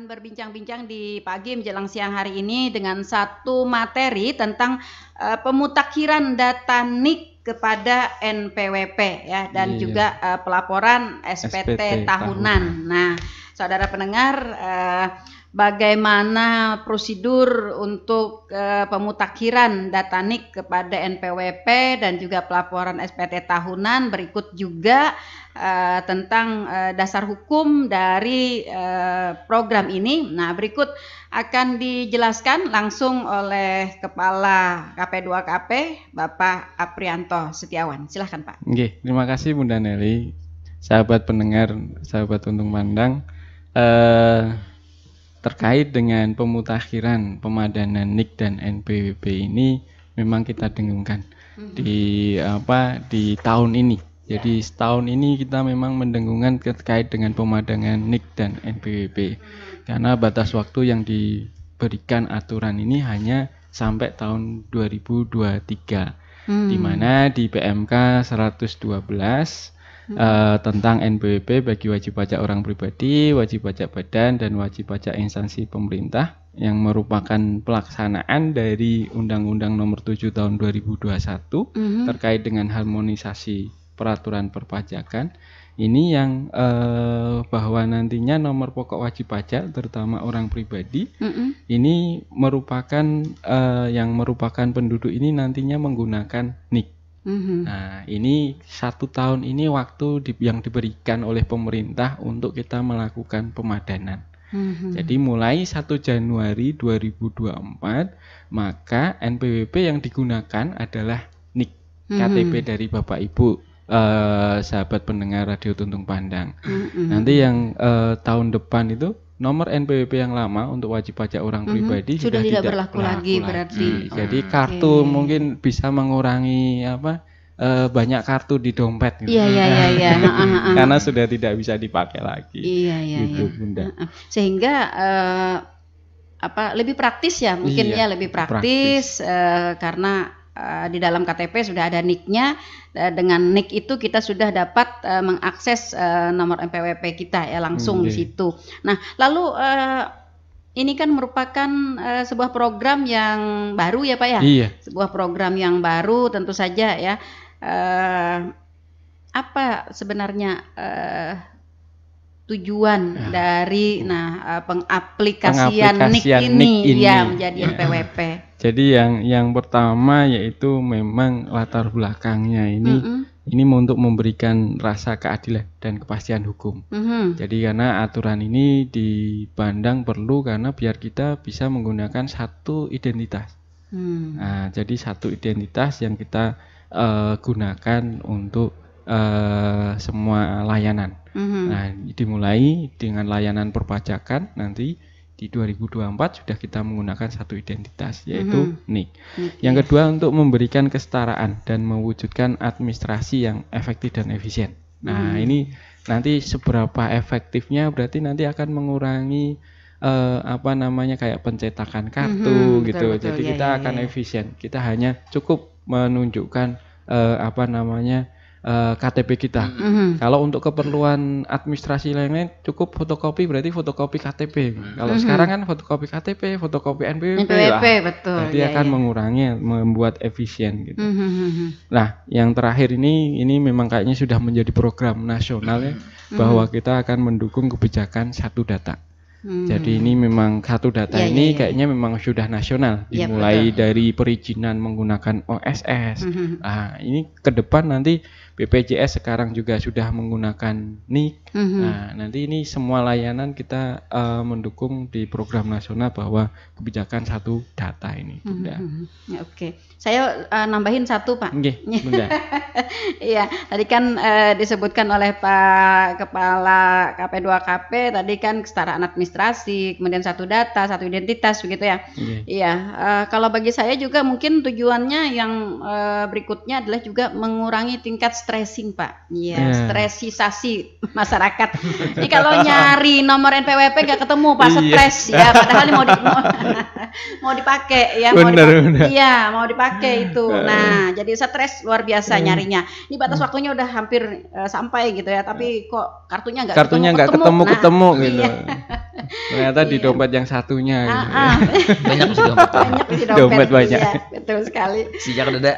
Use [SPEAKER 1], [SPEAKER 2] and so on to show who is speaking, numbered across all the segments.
[SPEAKER 1] akan berbincang-bincang di pagi menjelang siang hari ini dengan satu materi tentang pemutakhiran data NIK kepada NPWP ya dan juga pelaporan SPT tahunan. Nah, saudara pendengar, bagaimana prosedur untuk pemutakhiran data NIK kepada NPWP dan juga pelaporan SPT tahunan, berikut juga tentang dasar hukum dari program ini. Nah, berikut akan dijelaskan langsung oleh Kepala KP2KP Bapak Aprianto Setiawan. Silahkan Pak.
[SPEAKER 2] Oke, terima kasih Bunda Nelly. Sahabat pendengar, sahabat Untung Pandang, terkait dengan pemutakhiran pemadanan NIK dan NPWP ini memang kita dengungkan di tahun ini. Jadi setahun ini kita memang mendengungkan terkait dengan pemadanan NIK dan NPWP karena batas waktu yang diberikan aturan ini hanya sampai tahun 2023 di mana di PMK 112 tentang NPWP bagi wajib pajak orang pribadi, wajib pajak badan, dan wajib pajak instansi pemerintah yang merupakan pelaksanaan dari Undang-Undang Nomor 7 Tahun 2021 terkait dengan harmonisasi peraturan perpajakan. Ini yang bahwa nantinya nomor pokok wajib pajak terutama orang pribadi ini merupakan yang merupakan penduduk ini nantinya menggunakan NIK. Nah, ini 1 tahun ini waktu yang diberikan oleh pemerintah untuk kita melakukan pemadanan. Jadi mulai 1 Januari 2024 maka NPWP yang digunakan adalah NIK, KTP dari Bapak Ibu, sahabat pendengar Radio Tuntung Pandang. Nanti yang tahun depan itu nomor NPWP yang lama untuk wajib pajak orang pribadi sudah tidak berlaku lagi berarti. Jadi kartu mungkin bisa mengurangi banyak kartu di dompet gitu.
[SPEAKER 1] Iya.
[SPEAKER 2] Karena sudah tidak bisa dipakai lagi. Gitu, Bunda.
[SPEAKER 1] Sehingga lebih praktis ya mungkin lebih praktis. Karena di dalam KTP sudah ada NIK-nya. Dengan NIK itu kita sudah dapat mengakses nomor NPWP kita ya langsung di situ. Nah, lalu ini kan merupakan sebuah program yang baru ya Pak ya?
[SPEAKER 2] Iya.
[SPEAKER 1] Sebuah program yang baru tentu saja ya. Apa sebenarnya tujuan dari pengaplikasian NIK ini ya menjadi NPWP?
[SPEAKER 2] Jadi yang pertama yaitu memang latar belakangnya ini untuk memberikan rasa keadilan dan kepastian hukum. Jadi karena aturan ini dipandang perlu karena biar kita bisa menggunakan satu identitas. Nah, jadi satu identitas yang kita gunakan untuk semua layanan. Nah, dimulai dengan layanan perpajakan nanti di 2024 sudah kita menggunakan satu identitas yaitu NIK. Yang kedua untuk memberikan kesetaraan dan mewujudkan administrasi yang efektif dan efisien. Nah, ini nanti seberapa efektifnya berarti nanti akan mengurangi kayak pencetakan kartu gitu.
[SPEAKER 1] Betul,
[SPEAKER 2] jadi kita akan efisien. Kita hanya cukup menunjukkan KTP kita. Kalau untuk keperluan administrasi lain-lain cukup fotokopi, berarti fotokopi KTP. Kalau sekarang kan fotokopi KTP, fotokopi NPWP
[SPEAKER 1] betul.
[SPEAKER 2] Jadi akan mengurangi, membuat efisien gitu. Nah, yang terakhir ini memang kayaknya sudah menjadi program nasional ya, bahwa kita akan mendukung kebijakan satu data. Jadi ini memang satu data kayaknya memang sudah nasional, dimulai dari perizinan menggunakan OSS. Nah, ini ke depan nanti BPJS sekarang juga sudah menggunakan NIK. Nah, nanti ini semua layanan kita mendukung di program nasional bahwa kebijakan satu data ini, Bunda.
[SPEAKER 1] Oke, saya nambahin satu Pak.
[SPEAKER 2] Oke, Bunda.
[SPEAKER 1] Iya, tadi kan disebutkan oleh Pak Kepala KP2KP tadi kan kesetaraan administrasi, kemudian satu data, satu identitas begitu ya. Iya, kalau bagi saya juga mungkin tujuannya yang berikutnya adalah juga mengurangi tingkat stressing Pak. Iya, stresisasi masyarakat. Ini kalau nyari nomor NPWP gak ketemu Pak, stres ya, padahal ini mau dipakai ya, mau dipakai itu. Nah, jadi stres luar biasa nyarinya. Ini batas waktunya udah hampir sampai gitu ya, tapi kok kartunya nggak ketemu gitu.
[SPEAKER 2] Ternyata di dompet yang satunya. Gitu.
[SPEAKER 3] Banyak sih dompet.
[SPEAKER 1] Banyak di
[SPEAKER 2] Dompet banyak.
[SPEAKER 1] Iya, betul sekali.
[SPEAKER 3] Sejak dada.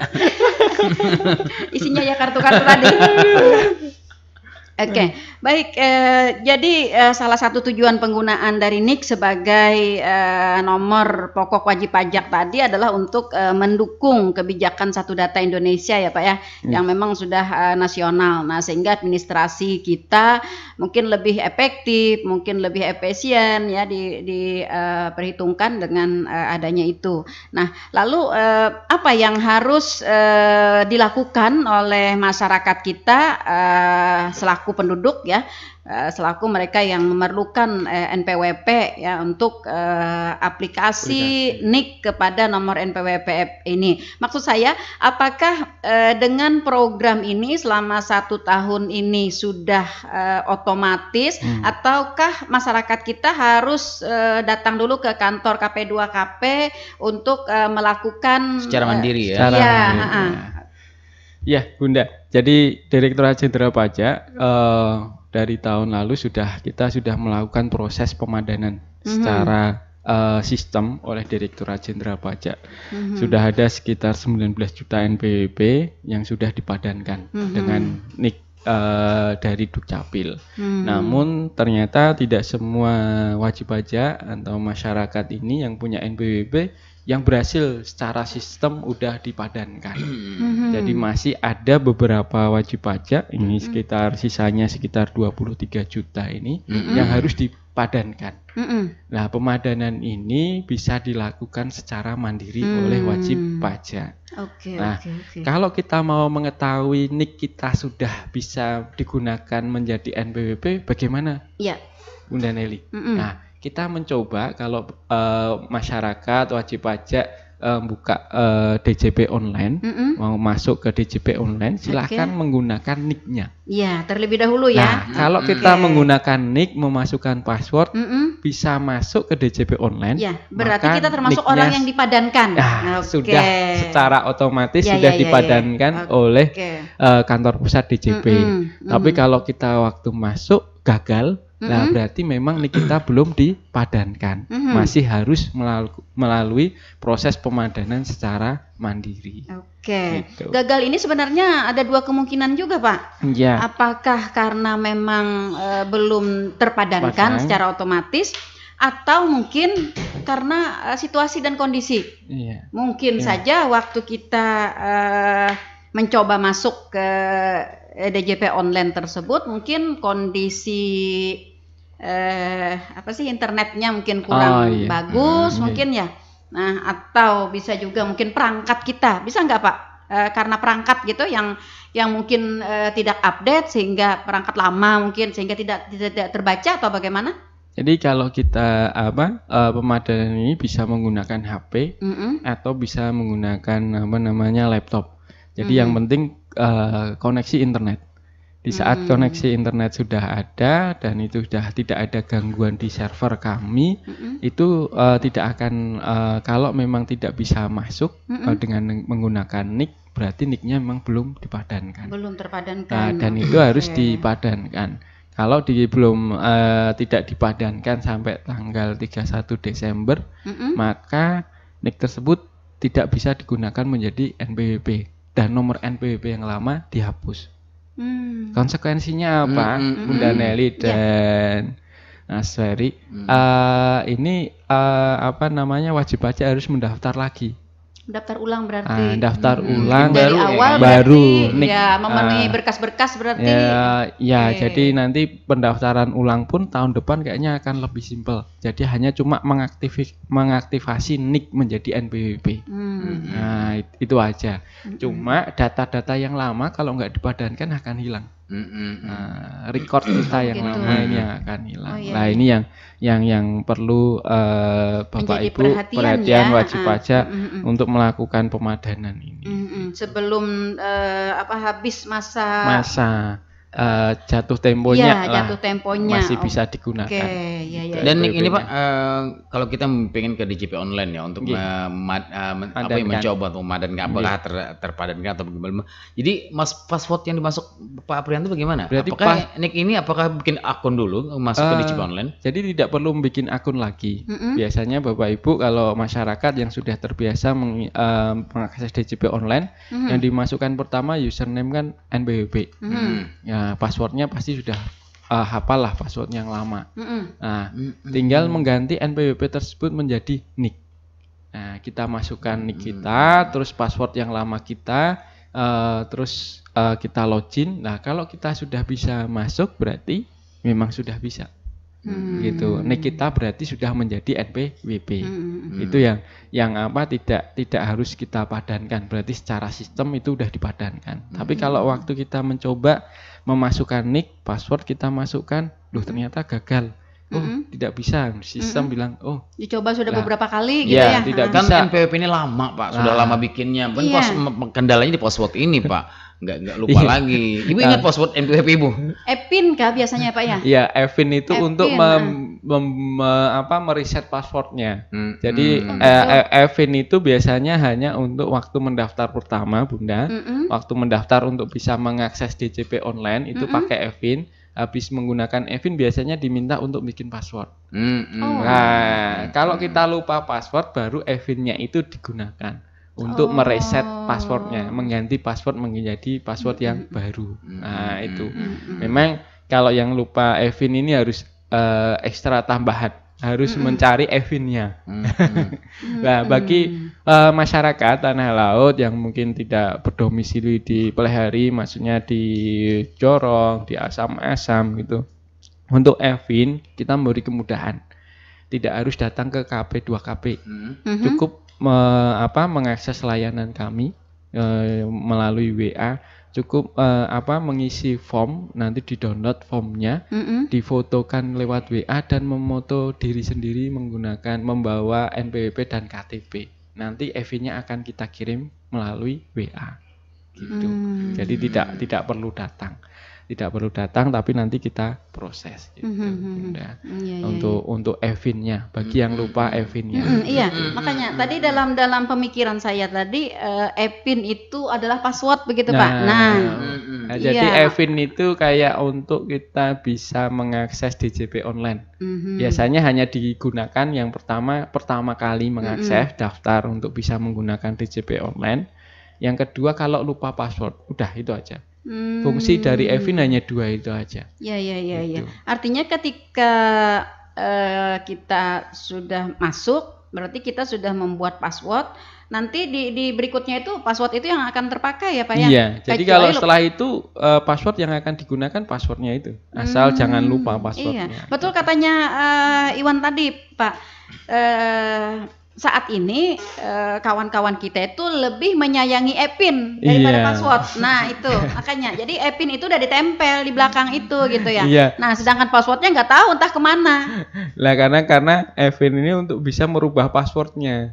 [SPEAKER 1] Isinya ya kartu-kartu tadi. Oke, baik. Jadi salah satu tujuan penggunaan dari NIK sebagai nomor pokok wajib pajak tadi adalah untuk mendukung kebijakan satu data Indonesia ya Pak ya, yang memang sudah nasional. Nah, sehingga administrasi kita mungkin lebih efektif, mungkin lebih efisien ya diperhitungkan dengan adanya itu. Nah, lalu apa yang harus dilakukan oleh masyarakat kita selaku penduduk ya, selaku mereka yang memerlukan NPWP ya untuk aplikasi NIK kepada nomor NPWP ini. Maksud saya, apakah dengan program ini selama 1 tahun ini sudah otomatis ataukah masyarakat kita harus datang dulu ke kantor KP2KP untuk melakukan
[SPEAKER 3] secara mandiri ya?
[SPEAKER 2] Secara mandiri. Ya, Bunda. Jadi Direktorat Jenderal Pajak dari tahun lalu kita sudah melakukan proses pemadanan secara sistem oleh Direktorat Jenderal Pajak. Sudah ada sekitar 19 juta NPWP yang sudah dipadankan dengan NIK dari Dukcapil. Namun ternyata tidak semua wajib pajak atau masyarakat ini yang punya NPWP yang berhasil secara sistem udah dipadankan. Jadi masih ada beberapa wajib pajak ini sisanya sekitar 23 juta ini yang harus dipadankan. Nah, pemadanan ini bisa dilakukan secara mandiri oleh wajib pajak. Kalau kita mau mengetahui NIK kita sudah bisa digunakan menjadi NPWP, bagaimana?
[SPEAKER 1] Iya.
[SPEAKER 2] Bunda Nelly. Nah, kita mencoba kalau masyarakat wajib pajak buka DJP online, mau masuk ke DJP online, silahkan menggunakan NIK-nya.
[SPEAKER 1] Iya, terlebih dahulu ya.
[SPEAKER 2] Nah, kalau kita menggunakan NIK, memasukkan password, bisa masuk ke DJP online.
[SPEAKER 1] Ya, berarti kita termasuk orang yang dipadankan.
[SPEAKER 2] Nah, sudah secara otomatis sudah dipadankan oleh kantor pusat DJP. Tapi kalau kita waktu masuk gagal, nah berarti memang NIK kita belum dipadankan, masih harus melalui proses pemadanan secara mandiri.
[SPEAKER 1] Gitu. Gagal ini sebenarnya ada 2 kemungkinan juga Pak.
[SPEAKER 2] Ya.
[SPEAKER 1] Apakah karena memang belum terpadankan secara otomatis, atau mungkin karena situasi dan kondisi. Mungkin saja waktu kita mencoba masuk ke DJP online tersebut, mungkin kondisi internetnya mungkin kurang bagus mungkin ya. Nah, atau bisa juga mungkin perangkat kita, bisa nggak Pak? Karena perangkat gitu yang mungkin tidak update sehingga perangkat lama mungkin sehingga tidak terbaca atau bagaimana?
[SPEAKER 2] Jadi kalau kita pemadanan ini bisa menggunakan HP atau bisa menggunakan laptop. Jadi yang penting koneksi internet. Di saat koneksi internet sudah ada dan itu sudah tidak ada gangguan di server kami, itu tidak akan kalau memang tidak bisa masuk dengan menggunakan NIK, berarti NIK-nya memang belum dipadankan.
[SPEAKER 1] Belum terpadankan.
[SPEAKER 2] Nah, dan itu harus dipadankan. Kalau belum tidak dipadankan sampai tanggal 31 Desember, maka NIK tersebut tidak bisa digunakan menjadi NPWP dan nomor NPWP yang lama dihapus. Konsekuensinya apa, Bunda Nelly dan Mas Ferry? Ini wajib pajak harus mendaftar lagi.
[SPEAKER 1] Daftar ulang berarti.
[SPEAKER 2] Daftar ulang
[SPEAKER 1] dari awal
[SPEAKER 2] baru
[SPEAKER 1] berarti, ya memenuhi berkas-berkas berarti.
[SPEAKER 2] Jadi nanti pendaftaran ulang pun tahun depan kayaknya akan lebih simpel. Jadi hanya cuma mengaktifasi NIK menjadi NPWP. Nah, itu aja. Cuma data-data yang lama kalau nggak dipadankan akan hilang. Record kita yang lama ini akan hilang. Nah, ini yang perlu Bapak Ibu perhatian wajib pajak untuk melakukan pemadanan ini.
[SPEAKER 1] Sebelum habis masa
[SPEAKER 2] jatuh temponya
[SPEAKER 1] Iya, jatuh temponya.
[SPEAKER 2] masih bisa digunakan.
[SPEAKER 1] Oke, ya.
[SPEAKER 3] Dan ini Pak, kalau kita pengen ke DJP online ya untuk mencoba untuk memadankan apakah terpadankan atau bagaimana. Jadi password yang dimasuk Pak Aprianto bagaimana?
[SPEAKER 2] Berarti
[SPEAKER 3] apakah bikin akun dulu masuk ke DJP online?
[SPEAKER 2] Jadi tidak perlu bikin akun lagi. Biasanya Bapak Ibu kalau masyarakat yang sudah terbiasa mengakses DJP online, yang dimasukkan pertama username kan NPWP. Ya, passwordnya pasti sudah hafal lah password yang lama. Nah, tinggal mengganti NPWP tersebut menjadi nick. Nah, kita masukkan nick kita, terus password yang lama kita, terus kita login. Nah, kalau kita sudah bisa masuk berarti memang sudah bisa. Gitu. Nick kita berarti sudah menjadi NPWP. Itu yang apa tidak harus kita padankan. Berarti secara sistem itu udah dipadankan. Tapi kalau waktu kita mencoba memasukkan nick, password kita masukkan, ternyata gagal. Tidak bisa. Sistem bilang,
[SPEAKER 1] dicoba sudah beberapa kali gitu ya.
[SPEAKER 2] Tidak
[SPEAKER 3] kan
[SPEAKER 2] bisa.
[SPEAKER 3] NPWP ini lama Pak, sudah lama bikinnya. Kendalanya di password ini Pak. Nggak lupa lagi. Ibu ingat password NPWP Ibu?
[SPEAKER 1] Epin kah biasanya Pak ya?
[SPEAKER 2] Iya, Evin itu untuk mereset passwordnya. Jadi Evin itu biasanya hanya untuk waktu mendaftar pertama, Bunda. Waktu mendaftar untuk bisa mengakses DJP online itu pakai Evin. Habis menggunakan Evin biasanya diminta untuk bikin password. Nah, kalau kita lupa password baru Evinnya itu digunakan untuk mereset passwordnya, mengganti password menjadi password yang baru. Nah, itu. Memang kalau yang lupa Evin ini harus ekstra tambahan, harus mencari Evinnya. Nah, bagi masyarakat tanah laut yang mungkin tidak berdomisili di Pelihari, maksudnya di Jorong, di Asam-Asam gitu. Untuk Evin kita memberi kemudahan. Tidak harus datang ke KP 2KP. Cukup mengakses layanan kami melalui WA, cukup mengisi form, nanti di-download formnya, difotokan lewat WA dan memoto diri sendiri membawa NPWP dan KTP. Nanti EV-nya akan kita kirim melalui WA. Gitu. Jadi tidak perlu datang. Tidak perlu datang tapi nanti kita proses gitu. Untuk Evinnya bagi yang lupa Evinnya.
[SPEAKER 1] Iya, makanya tadi dalam pemikiran saya tadi Evin itu adalah password begitu Pak.
[SPEAKER 2] Jadi Evin itu kayak untuk kita bisa mengakses DJP online. Biasanya hanya digunakan yang pertama kali mengakses daftar untuk bisa menggunakan DJP online. Yang kedua kalau lupa password, udah itu aja. Fungsi dari Evin hanya 2 itu aja.
[SPEAKER 1] Iya. Artinya ketika kita sudah masuk, berarti kita sudah membuat password. Nanti di berikutnya itu password itu yang akan terpakai ya Pak ya?
[SPEAKER 2] Iya. Jadi kalau setelah itu password yang akan digunakan passwordnya itu. Asal jangan lupa passwordnya.
[SPEAKER 1] Iya. Betul katanya Iwan tadi Pak. Saat ini kawan-kawan kita itu lebih menyayangi Evin daripada password. Nah itu makanya. Jadi Evin itu udah ditempel di belakang itu gitu ya. Nah sedangkan passwordnya nggak tahu entah kemana.
[SPEAKER 2] Lah karena Evin ini untuk bisa merubah passwordnya.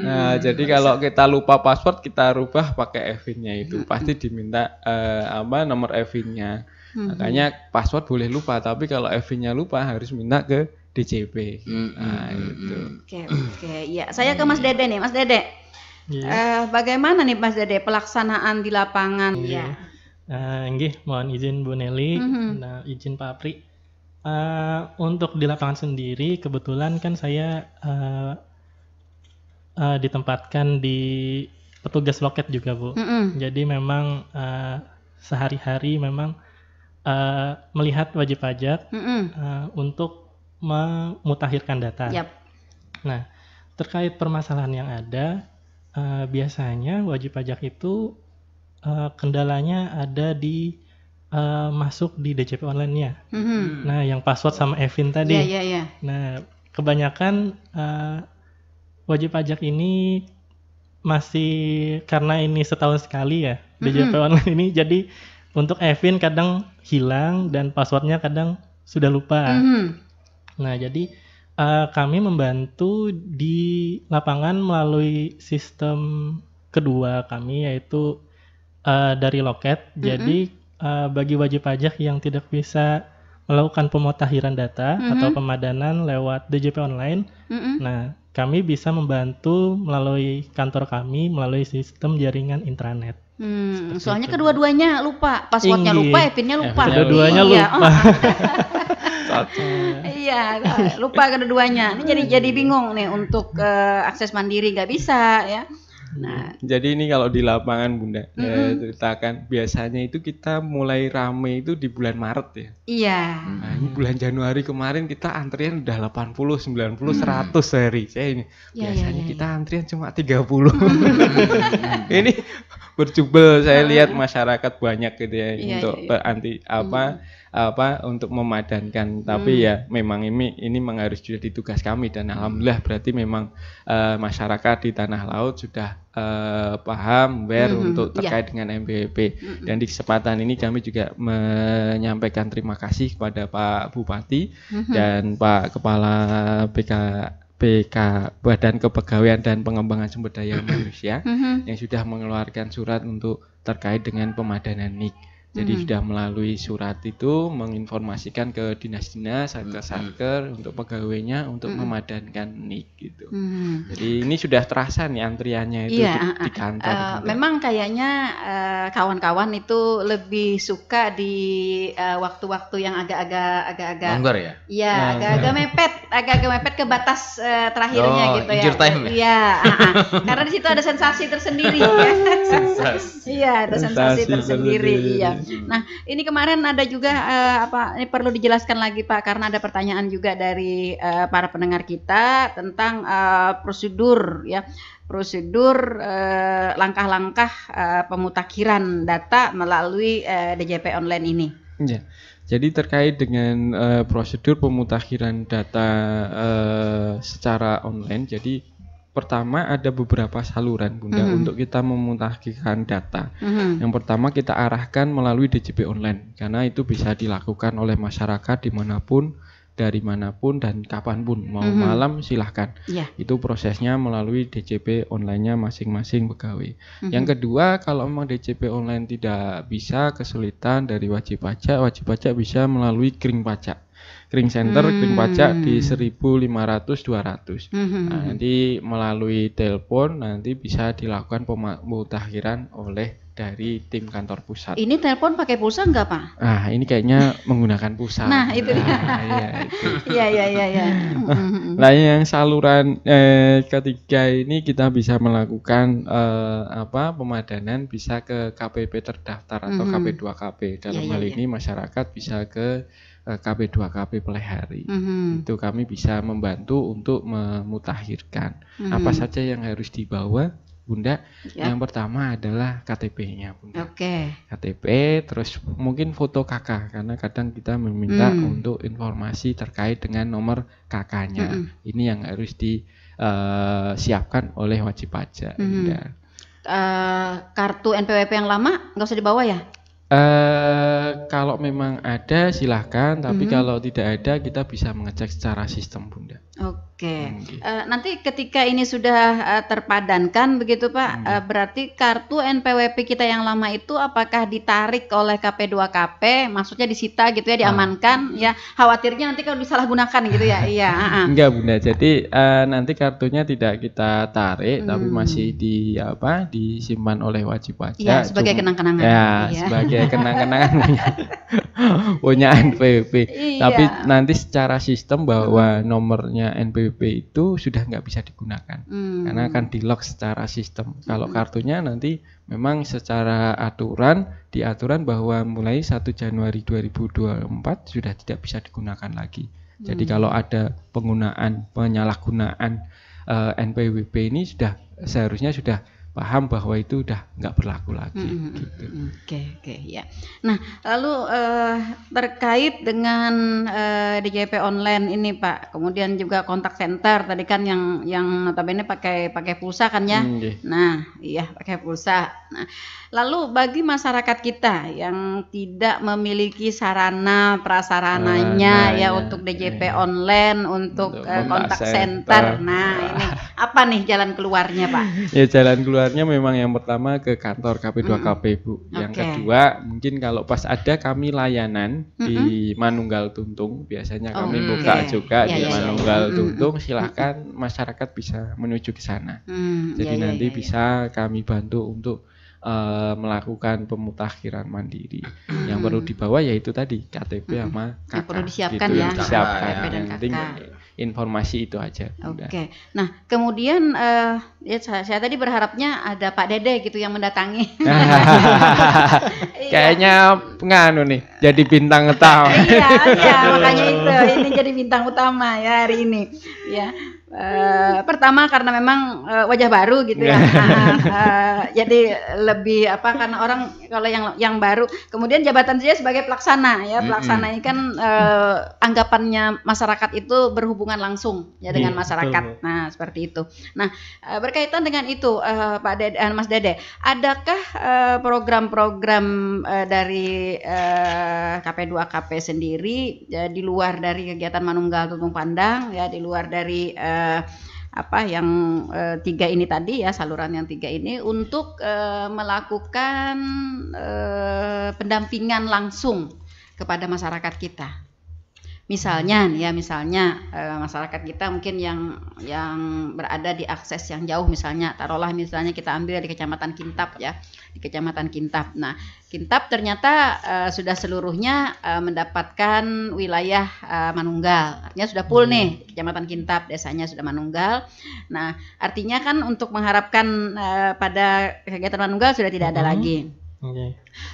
[SPEAKER 2] Nah jadi kalau kita lupa password kita rubah pakai Evinnya itu. Pasti diminta nomor Evinnya. Makanya password boleh lupa, tapi kalau Evinnya lupa harus minta ke DJP. Nah, itu.
[SPEAKER 1] Oke, ya. Saya ke Mas Dede nih, Mas Dede. Bagaimana nih Mas Dede pelaksanaan di lapangan?
[SPEAKER 4] Iya. Nggih, mohon izin Bu Nelly, nah, izin Pak Apri. Untuk di lapangan sendiri, kebetulan kan saya ditempatkan di petugas loket juga Bu. Jadi memang sehari-hari memang melihat wajib pajak untuk memutakhirkan data. Nah, terkait permasalahan yang ada, biasanya wajib pajak itu kendalanya ada di masuk di DJP online-nya. Nah, yang password sama Evin tadi. Nah, kebanyakan wajib pajak ini masih karena ini setahun sekali ya DJP online ini, jadi untuk Evin kadang hilang dan passwordnya kadang sudah lupa. Nah, jadi kami membantu di lapangan melalui sistem kedua kami, yaitu dari loket. Jadi bagi wajib pajak yang tidak bisa melakukan pemutahiran data atau pemadanan lewat DJP online. Nah, kami bisa membantu melalui kantor kami, melalui sistem jaringan intranet.
[SPEAKER 1] Soalnya kedua-duanya lupa, passwordnya lupa, PIN-nya lupa.
[SPEAKER 4] Kedua-duanya lupa.
[SPEAKER 1] Iya, lupa kedua-duanya. Ini jadi bingung nih untuk akses mandiri, nggak bisa ya.
[SPEAKER 2] Nah, jadi ini kalau di lapangan Bunda, ceritakan biasanya itu kita mulai rame itu di bulan Maret ya.
[SPEAKER 1] Iya.
[SPEAKER 2] Nah, ini bulan Januari kemarin kita antrian udah 80, 90, 100 sehari. Saya ini biasanya kita antrian cuma 30. Ini berjubel saya lihat masyarakat banyak gitu ya untuk untuk memadankan, tapi ya memang ini memang harus sudah ditugas kami, dan alhamdulillah berarti memang masyarakat di tanah laut sudah paham untuk terkait dengan NPWP. Dan di kesempatan ini kami juga menyampaikan terima kasih kepada Pak Bupati dan Pak Kepala BK Badan Kepegawaian dan Pengembangan Sumber Daya Manusia yang sudah mengeluarkan surat untuk terkait dengan pemadanan NIK. Jadi sudah melalui surat itu menginformasikan ke dinas-dinas, satker untuk pegawainya untuk memadankan NIK gitu. Jadi ini sudah terasa nih antriannya itu di kantor.
[SPEAKER 1] Memang kayaknya kawan-kawan itu lebih suka di waktu-waktu yang agak-agak
[SPEAKER 3] longgar ya.
[SPEAKER 1] Iya, agak-agak mepet ke batas terakhirnya gitu ya.
[SPEAKER 3] Injure time ya.
[SPEAKER 1] Iya, karena di situ ada sensasi tersendiri ya. Iya, ada sensasi tersendiri. Iya. Nah, ini kemarin ada juga ini perlu dijelaskan lagi Pak, karena ada pertanyaan juga dari para pendengar kita tentang prosedur langkah-langkah pemutakhiran data melalui DJP online ini.
[SPEAKER 2] Ya. Jadi terkait dengan prosedur pemutakhiran data secara online, jadi pertama ada beberapa saluran Bunda untuk kita memutakhirkan data. Yang pertama kita arahkan melalui DJP online, karena itu bisa dilakukan oleh masyarakat dimanapun, dari manapun dan kapanpun, mau malam silahkan. Itu prosesnya melalui DJP online-nya masing-masing pegawai. Yang kedua, kalau memang DJP online tidak bisa, kesulitan dari wajib pajak bisa melalui kring pajak. Kring center, kring pajak di 1.500-200. Nah, nanti melalui telepon nanti bisa dilakukan pemutakhiran oleh dari tim kantor pusat.
[SPEAKER 1] Ini telepon pakai pulsa enggak Pak?
[SPEAKER 2] Nah, ini kayaknya menggunakan pulsa.
[SPEAKER 1] Nah, itu dia. Iya.
[SPEAKER 2] Nah, yang saluran ketiga ini kita bisa melakukan pemadanan bisa ke KPP terdaftar atau KP2KP. Dalam hal ini masyarakat bisa ke KP2KP Pelehari. Itu kami bisa membantu untuk memutakhirkan. Apa saja yang harus dibawa Bunda? Yang pertama adalah KTP-nya Bunda. KTP, terus mungkin foto KK, karena kadang kita meminta untuk informasi terkait dengan nomor KK-nya. Ini yang harus disiapkan oleh wajib pajak Bunda.
[SPEAKER 1] Kartu NPWP yang lama nggak usah dibawa ya?
[SPEAKER 2] Kalau memang ada silahkan, tapi kalau tidak ada kita bisa mengecek secara sistem Bunda.
[SPEAKER 1] Nanti ketika ini sudah terpadankan begitu Pak, berarti kartu NPWP kita yang lama itu apakah ditarik oleh KP2KP, maksudnya disita gitu ya, diamankan ya, khawatirnya nanti kalau disalahgunakan gitu ya.
[SPEAKER 2] Enggak Bunda, jadi nanti kartunya tidak kita tarik, tapi masih disimpan oleh wajib pajak
[SPEAKER 1] sebagai kenang-kenangan.
[SPEAKER 2] Sebagai kenang-kenangan punya NPWP. Tapi nanti secara sistem bahwa nomornya NPWP itu sudah nggak bisa digunakan karena akan di-lock secara sistem. Kalau kartunya nanti memang secara diaturan bahwa mulai 1 Januari 2024 sudah tidak bisa digunakan lagi. Jadi kalau ada penyalahgunaan NPWP ini seharusnya sudah paham bahwa itu udah nggak berlaku lagi. Gitu.
[SPEAKER 1] Ya. Nah, lalu terkait dengan DJP online ini Pak, kemudian juga kontak center tadi kan yang notabene pakai pulsa kan ya. Nah, iya pakai pulsa. Nah, lalu bagi masyarakat kita yang tidak memiliki sarana prasarananya untuk DJP online, untuk kontak center. Nah, ini Apa nih jalan keluarnya, Pak?
[SPEAKER 2] Ya jalan keluarnya memang yang pertama ke kantor KP2KP, Bu. Yang kedua mungkin kalau pas ada kami layanan di Manunggal Tuntung, biasanya kami buka juga di Manunggal Tuntung, silahkan masyarakat bisa menuju ke sana. Jadi nanti bisa kami bantu untuk melakukan pemutakhiran mandiri. Yang perlu dibawa yaitu tadi KTP sama KK.
[SPEAKER 1] Yang perlu disiapkan
[SPEAKER 2] gitu,
[SPEAKER 1] ya.
[SPEAKER 2] Disiapkan.
[SPEAKER 1] KTP dan KK.
[SPEAKER 2] Informasi itu aja.
[SPEAKER 1] Oke. Nah, kemudian ya saya tadi berharapnya ada Pak Dede gitu yang mendatangi.
[SPEAKER 2] Kayaknya nganu nih, jadi bintang utama.
[SPEAKER 1] Iya, makanya itu. Ini jadi bintang utama ya hari ini. Ya. Pertama karena memang wajah baru gitu ya. Jadi lebih karena orang kalau yang baru, kemudian jabatan saya sebagai pelaksana ya. Pelaksana ini kan anggapannya masyarakat itu berhubungan langsung ya dengan masyarakat. Nah, seperti itu. Nah, berkaitan dengan itu Pak Dede, Mas Dede, adakah program-program dari KP2KP sendiri di luar dari kegiatan Manunggal Tuntung Pandang ya, di luar dari yang 3 ini tadi ya, saluran yang 3 ini untuk melakukan pendampingan langsung kepada masyarakat kita. Misalnya masyarakat kita mungkin yang berada di akses yang jauh, misalnya kita ambil di Kecamatan Kintab ya, di Kecamatan Kintab. Nah, Kintab ternyata sudah seluruhnya mendapatkan wilayah Manunggal. Artinya sudah full nih Kecamatan Kintab, desanya sudah Manunggal. Nah, artinya kan untuk mengharapkan pada kegiatan Manunggal sudah tidak ada lagi.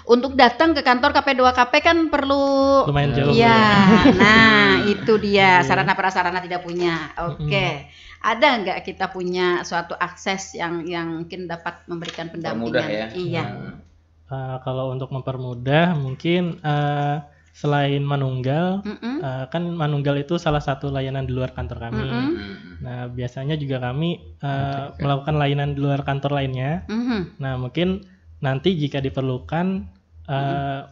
[SPEAKER 1] Untuk datang ke kantor KP2KP kan perlu
[SPEAKER 4] lumayan jauh.
[SPEAKER 1] Ya, nah itu dia sarana prasarana tidak punya. Oke. Ada nggak kita punya suatu akses yang mungkin dapat memberikan pendampingan?
[SPEAKER 3] Ya?
[SPEAKER 1] Iya.
[SPEAKER 4] Kalau untuk mempermudah mungkin selain Manunggal, kan Manunggal itu salah satu layanan di luar kantor kami. Nah, biasanya juga kami melakukan layanan di luar kantor lainnya. Nah, mungkin nanti jika diperlukan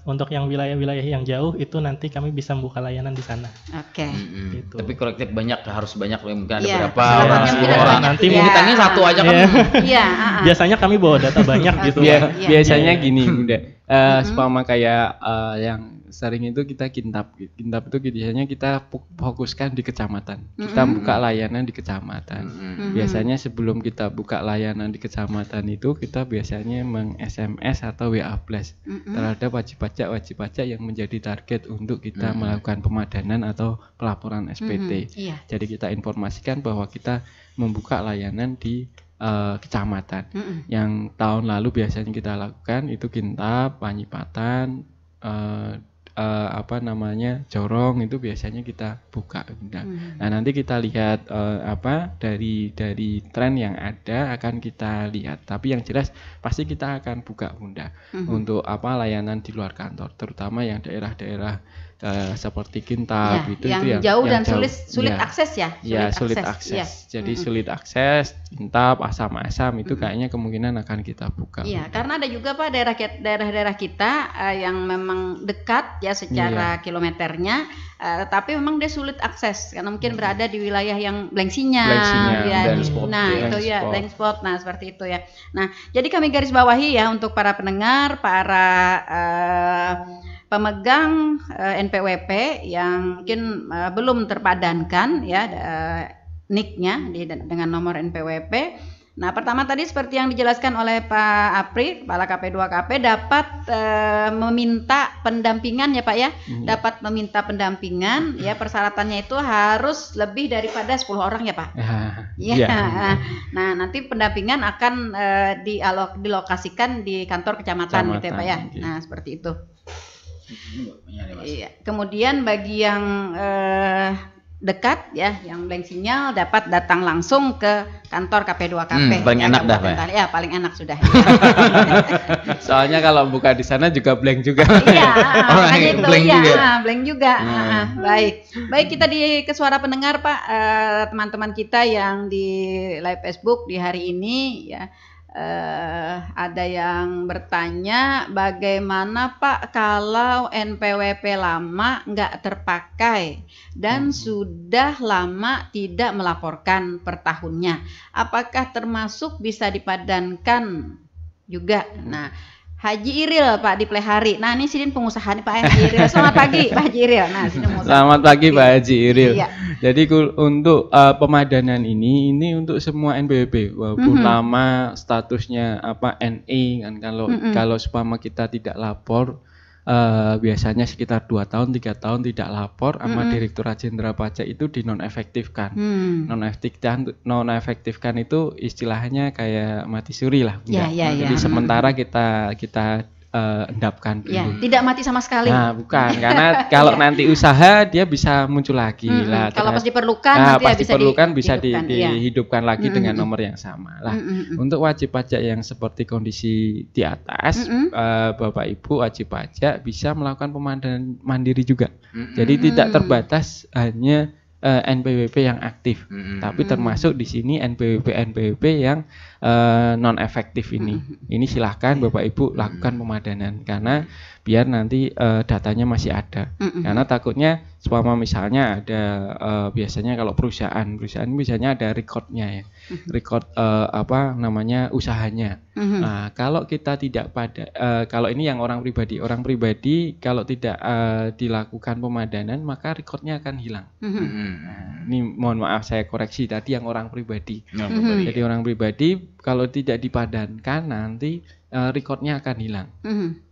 [SPEAKER 4] untuk yang wilayah-wilayah yang jauh itu nanti kami bisa membuka layanan di sana.
[SPEAKER 1] Oke.
[SPEAKER 4] Gitu.
[SPEAKER 3] Tapi kolektif harus banyak, mungkin ada berapa
[SPEAKER 4] orang. Nanti
[SPEAKER 3] mungkin tanya satu aja kan.
[SPEAKER 1] Iya.
[SPEAKER 4] Biasanya kami bawa data banyak gitu.
[SPEAKER 2] Biasanya gini, Bunda. Seumpama kayak yang sering itu kita Kintab itu biasanya kita fokuskan di kecamatan. Kita buka layanan di kecamatan. Biasanya sebelum kita buka layanan di kecamatan itu kita biasanya meng-SMS atau WA Flash terhadap wajib pajak yang menjadi target untuk kita melakukan pemadanan atau pelaporan SPT. Jadi kita informasikan bahwa kita membuka layanan di kecamatan. Yang tahun lalu biasanya kita lakukan itu Kintab, Panyipatan, Jorong itu biasanya kita buka. Nah, nanti kita lihat dari tren yang ada akan kita lihat. Tapi yang jelas pasti kita akan buka, Bunda, untuk layanan di luar kantor, terutama yang daerah-daerah seperti Kintab
[SPEAKER 1] yang jauh dan sulit akses ya.
[SPEAKER 2] Sulit akses. Jadi sulit akses, Kintab, Asam itu kayaknya kemungkinan akan kita buka.
[SPEAKER 1] Iya, karena ada juga Pak daerah-daerah kita yang memang dekat ya secara kilometernya, tapi memang dia sulit akses karena mungkin berada di wilayah yang blank sinyal ya. Blank spot. Nah, seperti itu ya. Nah, jadi kami garis bawahi ya untuk para pendengar, para pemegang NPWP yang mungkin belum terpadankan ya NIK-nya dengan nomor NPWP. Nah, pertama tadi seperti yang dijelaskan oleh Pak Apri, Kepala KP2KP, dapat meminta pendampingan ya Pak ya. Dapat meminta pendampingan ya, persyaratannya itu harus lebih daripada 10 orang ya Pak. Nah, nanti pendampingan akan dilokasikan di kantor kecamatan gitu ya Pak ya. Nah, seperti itu. Iya. Kemudian bagi yang dekat ya, yang blank sinyal dapat datang langsung ke kantor KP2KP.
[SPEAKER 3] Paling enak dah Pak.
[SPEAKER 1] Ya, paling enak sudah.
[SPEAKER 2] Soalnya kalau buka di sana juga blank juga.
[SPEAKER 1] Iya, blank juga. Baik, kita ke suara pendengar Pak, teman-teman kita yang di live Facebook di hari ini ya. Ada yang bertanya, bagaimana Pak kalau NPWP lama nggak terpakai dan sudah lama tidak melaporkan per tahunnya, apakah termasuk bisa dipadankan juga? Nah, Haji Iril Pak di Plehari. Nah ini sini pengusaha nih Pak Haji Iril. Selamat pagi Pak Haji Iril. Nah sini pengusaha.
[SPEAKER 2] Selamat pagi Pak Haji Iril.
[SPEAKER 1] Iya.
[SPEAKER 2] Jadi untuk pemadanan ini untuk semua NPWP walaupun lama statusnya NI kan, kalau seumpama kita tidak lapor biasanya sekitar 2 tahun 3 tahun tidak lapor sama Direktorat Jenderal Pajak itu dinonefektifkan. Nonefektifkan itu istilahnya kayak mati suri lah. Jadi sementara kita endapkan dulu.
[SPEAKER 1] Ya, tidak mati sama sekali.
[SPEAKER 2] Nah, bukan, karena kalau nanti usaha dia bisa muncul lagi lah.
[SPEAKER 1] Kalau pas diperlukan nanti
[SPEAKER 2] bisa dihidupkan lagi dengan nomor yang sama lah. Untuk wajib pajak yang seperti kondisi di atas, Bapak Ibu wajib pajak bisa melakukan pemadanan mandiri juga. Jadi tidak terbatas hanya NPWP yang aktif, tapi termasuk di sini NPWP yang non efektif ini. Ini silahkan Bapak Ibu lakukan pemadanan karena biar nanti datanya masih ada. Karena takutnya seumpama misalnya ada biasanya kalau perusahaan biasanya ada recordnya ya, record usahanya. Nah, kalau kita tidak kalau ini yang orang pribadi kalau tidak dilakukan pemadanan maka recordnya akan hilang. Nah, ini mohon maaf saya koreksi tadi yang orang pribadi. Jadi orang pribadi kalau tidak dipadankan nanti recordnya akan hilang.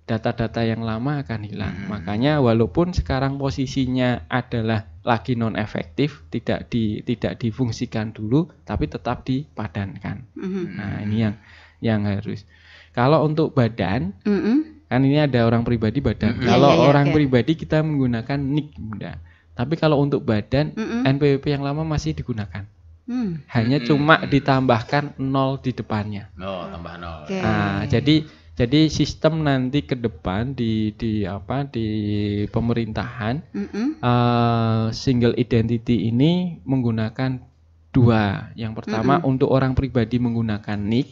[SPEAKER 2] Data-data yang lama akan hilang. Makanya walaupun sekarang posisinya adalah lagi non efektif, tidak difungsikan dulu, tapi tetap dipadankan. Nah ini yang harus. Kalau untuk badan, kan ini ada orang pribadi badan. Kalau orang pribadi kita menggunakan NIK mudah. Tapi kalau untuk badan, NPWP yang lama masih digunakan. Hanya cuma ditambahkan 0 di depannya.
[SPEAKER 3] Tambah 0.
[SPEAKER 2] Nah, jadi sistem nanti ke depan di pemerintahan single identity ini menggunakan 2. Yang pertama untuk orang pribadi menggunakan NIK,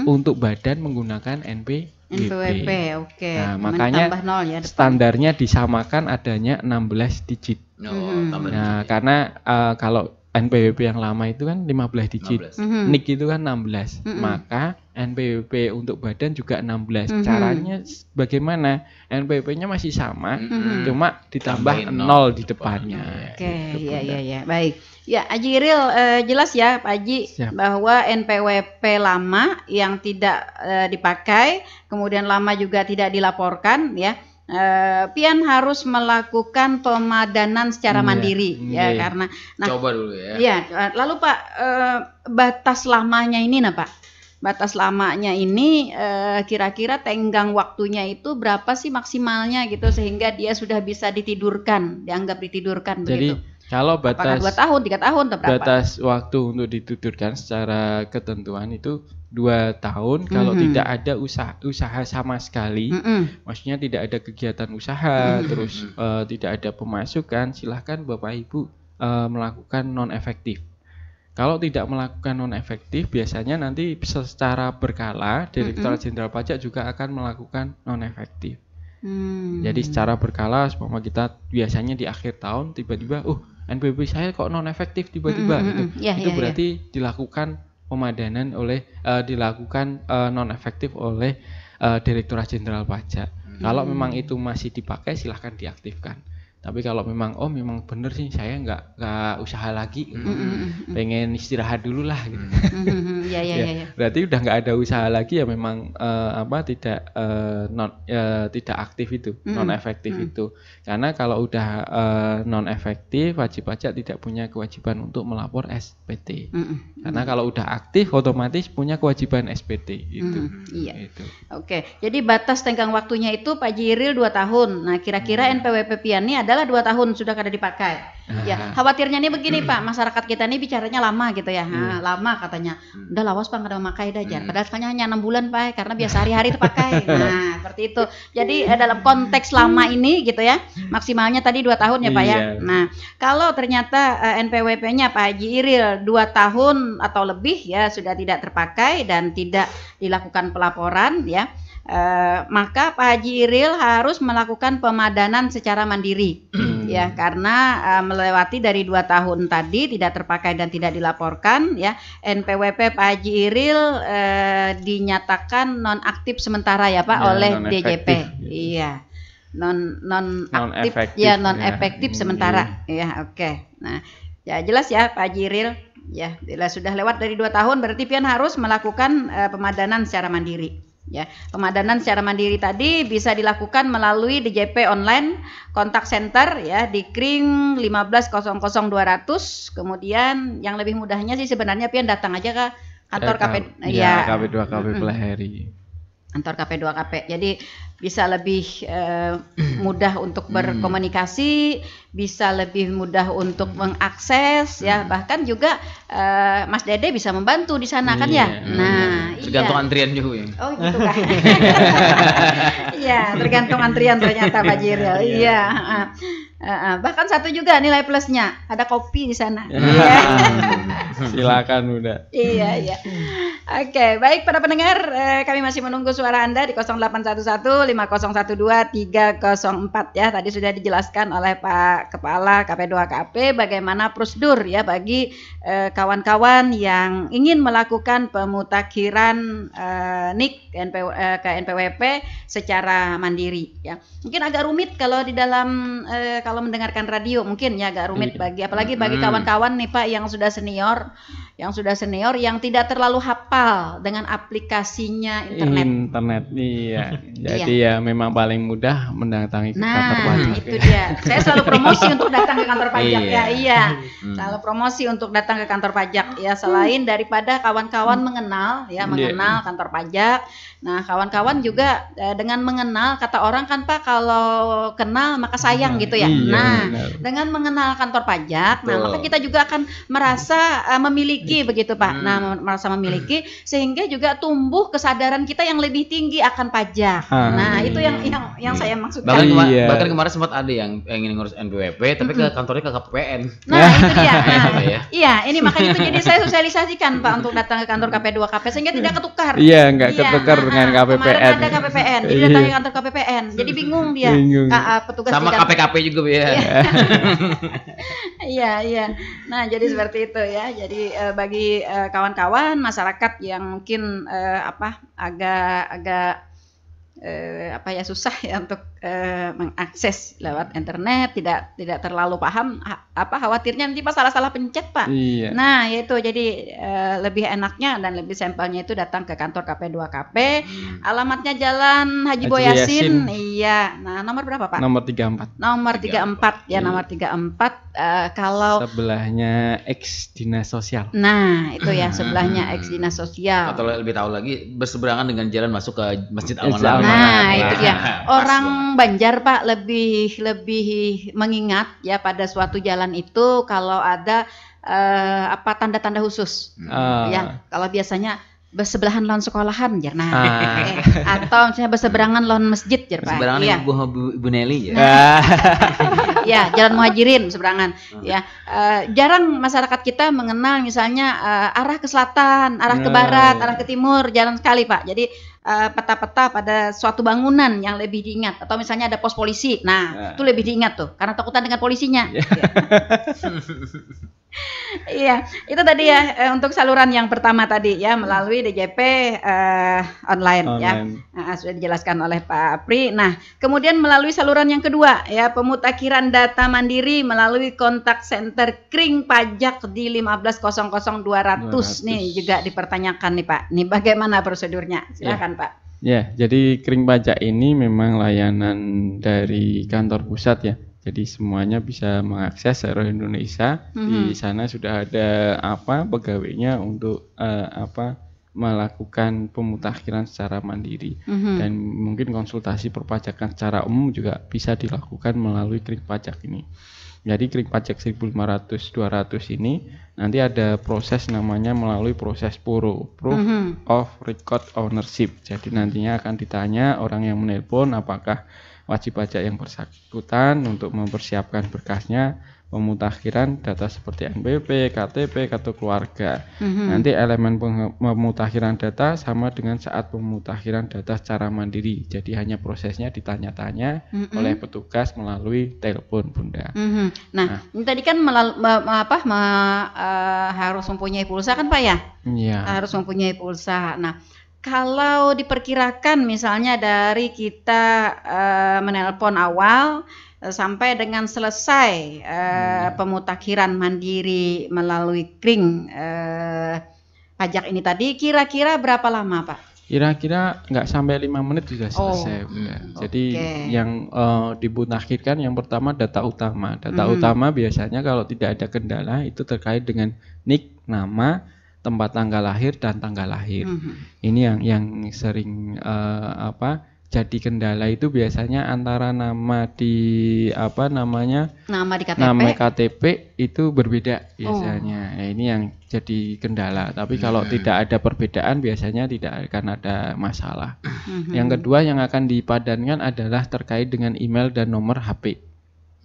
[SPEAKER 2] untuk badan menggunakan NPWP.
[SPEAKER 1] Oke.
[SPEAKER 2] Nah, makanya standarnya disamakan adanya 16 digit. Nah, karena kalau NPWP yang lama itu kan 15 digit, NIK itu kan 16, maka NPWP untuk badan juga 16. Caranya bagaimana? NPWP-nya masih sama, cuma ditambah 0 di depannya.
[SPEAKER 1] Oke, iya. Baik. Ya, Haji Iril jelas ya Pak Haji bahwa NPWP lama yang tidak dipakai, kemudian lama juga tidak dilaporkan ya. Pian harus melakukan pemadanan secara mandiri karena
[SPEAKER 3] coba dulu ya.
[SPEAKER 1] Iya, lalu Pak batas lamanya ini Pak. Batas lamanya ini kira-kira tenggang waktunya itu berapa sih maksimalnya gitu sehingga dia sudah bisa dianggap ditidurkan begitu.
[SPEAKER 2] Kalau batas
[SPEAKER 1] 2 tahun, 3 tahun atau berapa?
[SPEAKER 2] Batas waktu untuk ditidurkan secara ketentuan itu 2 tahun kalau tidak ada usaha sama sekali. Maksudnya tidak ada kegiatan usaha, terus tidak ada pemasukan, silahkan Bapak Ibu melakukan non efektif. Kalau tidak melakukan non efektif, biasanya nanti secara berkala Direktorat Jenderal Pajak juga akan melakukan non efektif. Jadi secara berkala, umpama kita biasanya di akhir tahun tiba-tiba, NPWP saya kok non efektif tiba-tiba gitu. Itu berarti dilakukan pemadanan dilakukan non efektif oleh Direktorat Jenderal Pajak. Kalau memang itu masih dipakai, silahkan diaktifkan. Tapi kalau memang memang bener sih saya nggak usaha lagi, pengen istirahat dulu lah gitu. Berarti udah nggak ada usaha lagi ya memang tidak aktif itu, non efektif itu. Karena kalau udah non efektif, wajib pajak tidak punya kewajiban untuk melapor SPT. Karena kalau udah aktif otomatis punya kewajiban SPT gitu.
[SPEAKER 1] Gitu. Oke, jadi batas tenggang waktunya itu Pak Jiril 2 tahun. Nah kira-kira NPWP Pian ini ada adalah 2 tahun sudah kada dipakai. Ya, khawatirnya nih begini Pak, masyarakat kita nih bicaranya lama gitu ya. Lama katanya. Udah lawas Pak kada memakai dah jar. Padahal hanya 6 bulan Pak, karena biasa hari-hari terpakai. Nah, seperti itu. Jadi dalam konteks lama ini gitu ya, maksimalnya tadi 2 tahun ya Pak ya. Nah, kalau ternyata NPWP-nya Pak Haji Iril 2 tahun atau lebih ya sudah tidak terpakai dan tidak dilakukan pelaporan ya, maka Pak Haji Iril harus melakukan pemadanan secara mandiri ya, karena melewati dari 2 tahun tadi tidak terpakai dan tidak dilaporkan ya, NPWP Pak Haji Iril dinyatakan nonaktif sementara ya Pak oleh DJP. Iya. Non aktif ya, non efektif sementara ya. Oke. Nah, ya jelas ya Pak Haji Iril ya, bila sudah lewat dari 2 tahun berarti pian harus melakukan pemadanan secara mandiri. Ya, pemadanan secara mandiri tadi bisa dilakukan melalui DJP online kontak center ya di Kring 1500 200. Kemudian yang lebih mudahnya sih sebenarnya pian datang aja ke kantor
[SPEAKER 2] KP2KP Pelahari.
[SPEAKER 1] Kantor KP2KP. Jadi bisa lebih mudah untuk berkomunikasi, bisa lebih mudah untuk mengakses ya, bahkan juga Mas Dede bisa membantu di sana kan ya. Nah,
[SPEAKER 3] tergantung antrian juga ya.
[SPEAKER 1] Oh gitu kan. Iya, tergantung antrian ternyata Pak Jiril. Iya. Bahkan satu juga nilai plusnya, ada kopi di sana.
[SPEAKER 2] Silakan udah.
[SPEAKER 1] Iya. Oke, baik para pendengar, kami masih menunggu suara Anda di 0811 5012 304 ya. Tadi sudah dijelaskan oleh Pak Kepala KP2KP bagaimana prosedur ya bagi kawan-kawan yang ingin melakukan pemutakhiran NIK ke NPWP secara mandiri ya. Mungkin agak rumit kalau di dalam kalau mendengarkan radio, mungkin ya agak rumit apalagi bagi kawan-kawan nih Pak yang sudah senior yang tidak terlalu hafal dengan aplikasinya internet.
[SPEAKER 2] Iya. Jadi ya memang paling mudah mendatangi ke kantor pajak.
[SPEAKER 1] Itu dia. Saya selalu promosi untuk datang ke kantor pajak ya. Iya. Selalu promosi untuk datang ke kantor pajak ya, selain daripada kawan-kawan mengenal kantor pajak. Nah, kawan-kawan juga dengan mengenal, kata orang kan Pak, kalau kenal maka sayang gitu ya. Dengan mengenal kantor pajak, maka kita juga akan merasa memiliki begitu Pak. Nah, merasa memiliki sehingga juga tumbuh kesadaran kita yang lebih tinggi akan pajak. Nah, itu yang saya maksudkan.
[SPEAKER 3] Bahkan kemarin sempat ada yang ingin ngurus NPWP tapi ke kantornya ke KPPN.
[SPEAKER 1] Nah, itu dia. Iya, ini makanya itu jadi saya sosialisasikan Pak untuk datang ke kantor KP2KP sehingga tidak ketukar.
[SPEAKER 2] Iya, enggak ketukar dengan KPPN.
[SPEAKER 1] Ada KPPN, jadi datang ke kantor KPPN. Jadi bingung dia. Petugas
[SPEAKER 3] sama KPKP juga ya.
[SPEAKER 1] Iya. Nah, jadi seperti itu ya. Jadi bagi kawan-kawan masyarakat yang mungkin agak susah ya untuk mengakses lewat internet, tidak terlalu paham khawatirnya nanti Pak salah pencet Pak.
[SPEAKER 2] Iya.
[SPEAKER 1] Nah, yaitu jadi lebih enaknya dan lebih simpelnya itu datang ke kantor KP2KP. Alamatnya Jalan Haji Boyasin. Iya. Nah, nomor berapa Pak?
[SPEAKER 2] Nomor 34.
[SPEAKER 1] Nomor 34 ya, nomor 34 kalau
[SPEAKER 2] sebelahnya ex dinas sosial.
[SPEAKER 1] Nah, itu ya sebelahnya ex dinas sosial.
[SPEAKER 3] Atau lebih tahu lagi berseberangan dengan jalan masuk ke Masjid Al-Manaf.
[SPEAKER 1] Nah, itu dia. Orang Banjar Pak lebih mengingat ya pada suatu jalan itu kalau ada tanda-tanda khusus. Ya, kalau biasanya bersebelahan lawan sekolahan jar. Nah, atau misalnya berseberangan lawan masjid jar Pak.
[SPEAKER 3] Berseberangan
[SPEAKER 1] ya.
[SPEAKER 3] Ibu Nelly ya.
[SPEAKER 1] Ya, Jalan Muhajirin berseberangan. Ya, jarang masyarakat kita mengenal misalnya arah ke selatan, arah ke barat, arah ke timur, jarang sekali Pak. Jadi peta-peta pada suatu bangunan yang lebih diingat, atau misalnya ada pos polisi. Nah, itu lebih diingat tuh karena takutan dengan polisinya. Iya, itu tadi ya untuk saluran yang pertama tadi ya melalui DJP online ya. Sudah dijelaskan oleh Pak Apri. Nah, kemudian melalui saluran yang kedua ya, pemutakhiran data mandiri melalui kontak center Kring Pajak di 1500 200 nih juga dipertanyakan nih Pak. Nih bagaimana prosedurnya? Silakan Pak.
[SPEAKER 2] Ya, jadi Kring Pajak ini memang layanan dari kantor pusat ya. Jadi semuanya bisa mengakses seluruh Indonesia. Di sana sudah ada pegawainya untuk melakukan pemutakhiran secara mandiri. Dan mungkin konsultasi perpajakan secara umum juga bisa dilakukan melalui klik pajak ini. Jadi klik pajak 1.500-200 ini nanti ada proses namanya melalui proses PURO, Proof of Record Ownership. Jadi nantinya akan ditanya orang yang menelpon apakah wajib pajak yang bersangkutan untuk mempersiapkan berkasnya, pemutakhiran data seperti NPWP, KTP, kartu keluarga. Nanti elemen pemutakhiran data sama dengan saat pemutakhiran data secara mandiri. Jadi hanya prosesnya ditanya-tanya oleh petugas melalui telepon, Bunda.
[SPEAKER 1] Nah, ini tadi kan harus mempunyai pulsa kan Pak ya?
[SPEAKER 2] Iya.
[SPEAKER 1] Harus mempunyai pulsa. Nah, kalau diperkirakan misalnya dari kita menelpon awal sampai dengan selesai pemutakhiran mandiri melalui kring pajak ini tadi, kira-kira berapa lama Pak?
[SPEAKER 2] Kira-kira nggak sampai 5 menit sudah selesai. Jadi yang dimutakhirkan yang pertama data utama. Data utama biasanya kalau tidak ada kendala itu terkait dengan nik, nama, tempat tanggal lahir dan tanggal lahir. Ini yang sering jadi kendala itu biasanya antara nama di nama di KTP itu berbeda biasanya. Nah, ini yang jadi kendala. Tapi kalau tidak ada perbedaan biasanya tidak akan ada masalah. Yang kedua yang akan dipadankan adalah terkait dengan email dan nomor HP.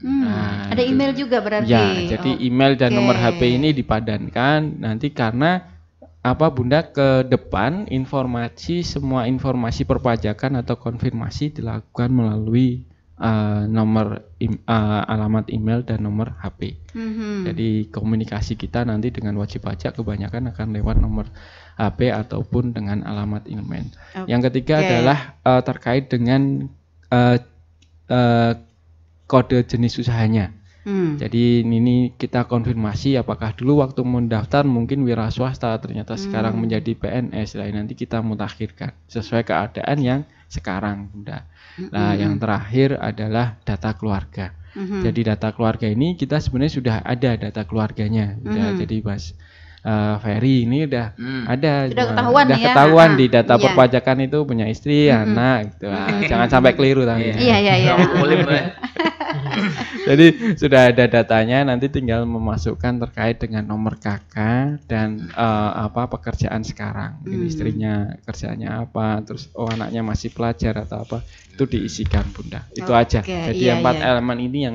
[SPEAKER 1] Nah, ada email juga berarti.
[SPEAKER 2] Ya, jadi email dan nomor HP ini dipadankan nanti karena Bunda, ke depan semua informasi perpajakan atau konfirmasi dilakukan melalui alamat email dan nomor HP. Jadi komunikasi kita nanti dengan wajib pajak kebanyakan akan lewat nomor HP ataupun dengan alamat email. Yang ketiga adalah terkait dengan kode jenis usahanya. Jadi ini kita konfirmasi apakah dulu waktu mendaftar mungkin wira swasta, ternyata sekarang menjadi PNS. Nah, nanti kita mutakhirkan sesuai keadaan yang sekarang, Bunda. Nah, yang terakhir adalah data keluarga. Jadi data keluarga ini kita sebenarnya sudah ada data keluarganya. Jadi Mas Ferry ini udah ada,
[SPEAKER 1] sudah
[SPEAKER 2] ketahuan di data perpajakan itu punya istri, anak gitu. Jangan sampai keliru tapi.
[SPEAKER 1] Iya.
[SPEAKER 2] Jadi sudah ada datanya, nanti tinggal memasukkan terkait dengan nomor KK dan pekerjaan sekarang. Istrinya kerjanya apa, terus anaknya masih pelajar atau apa, itu diisikan, Bunda. Itu aja. Jadi 4 elemen ini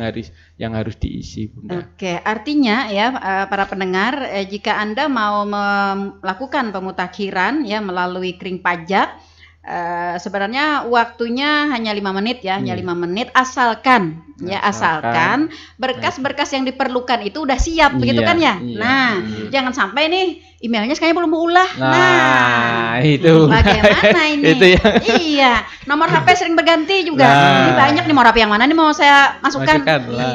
[SPEAKER 2] yang harus diisi, Bunda.
[SPEAKER 1] Artinya ya para pendengar, jika Anda mau melakukan pemutakhiran ya melalui kring pajak, sebenarnya waktunya hanya 5 menit ya, hanya 5 menit asalkan berkas-berkas yang diperlukan itu udah siap begitu kan ya. Jangan sampai nih emailnya sekarang belum berulah.
[SPEAKER 2] Itu
[SPEAKER 1] bagaimana ini? Iya, nomor HP sering berganti juga. Ini banyak nih, nomor HP yang mana nih mau saya masukkan.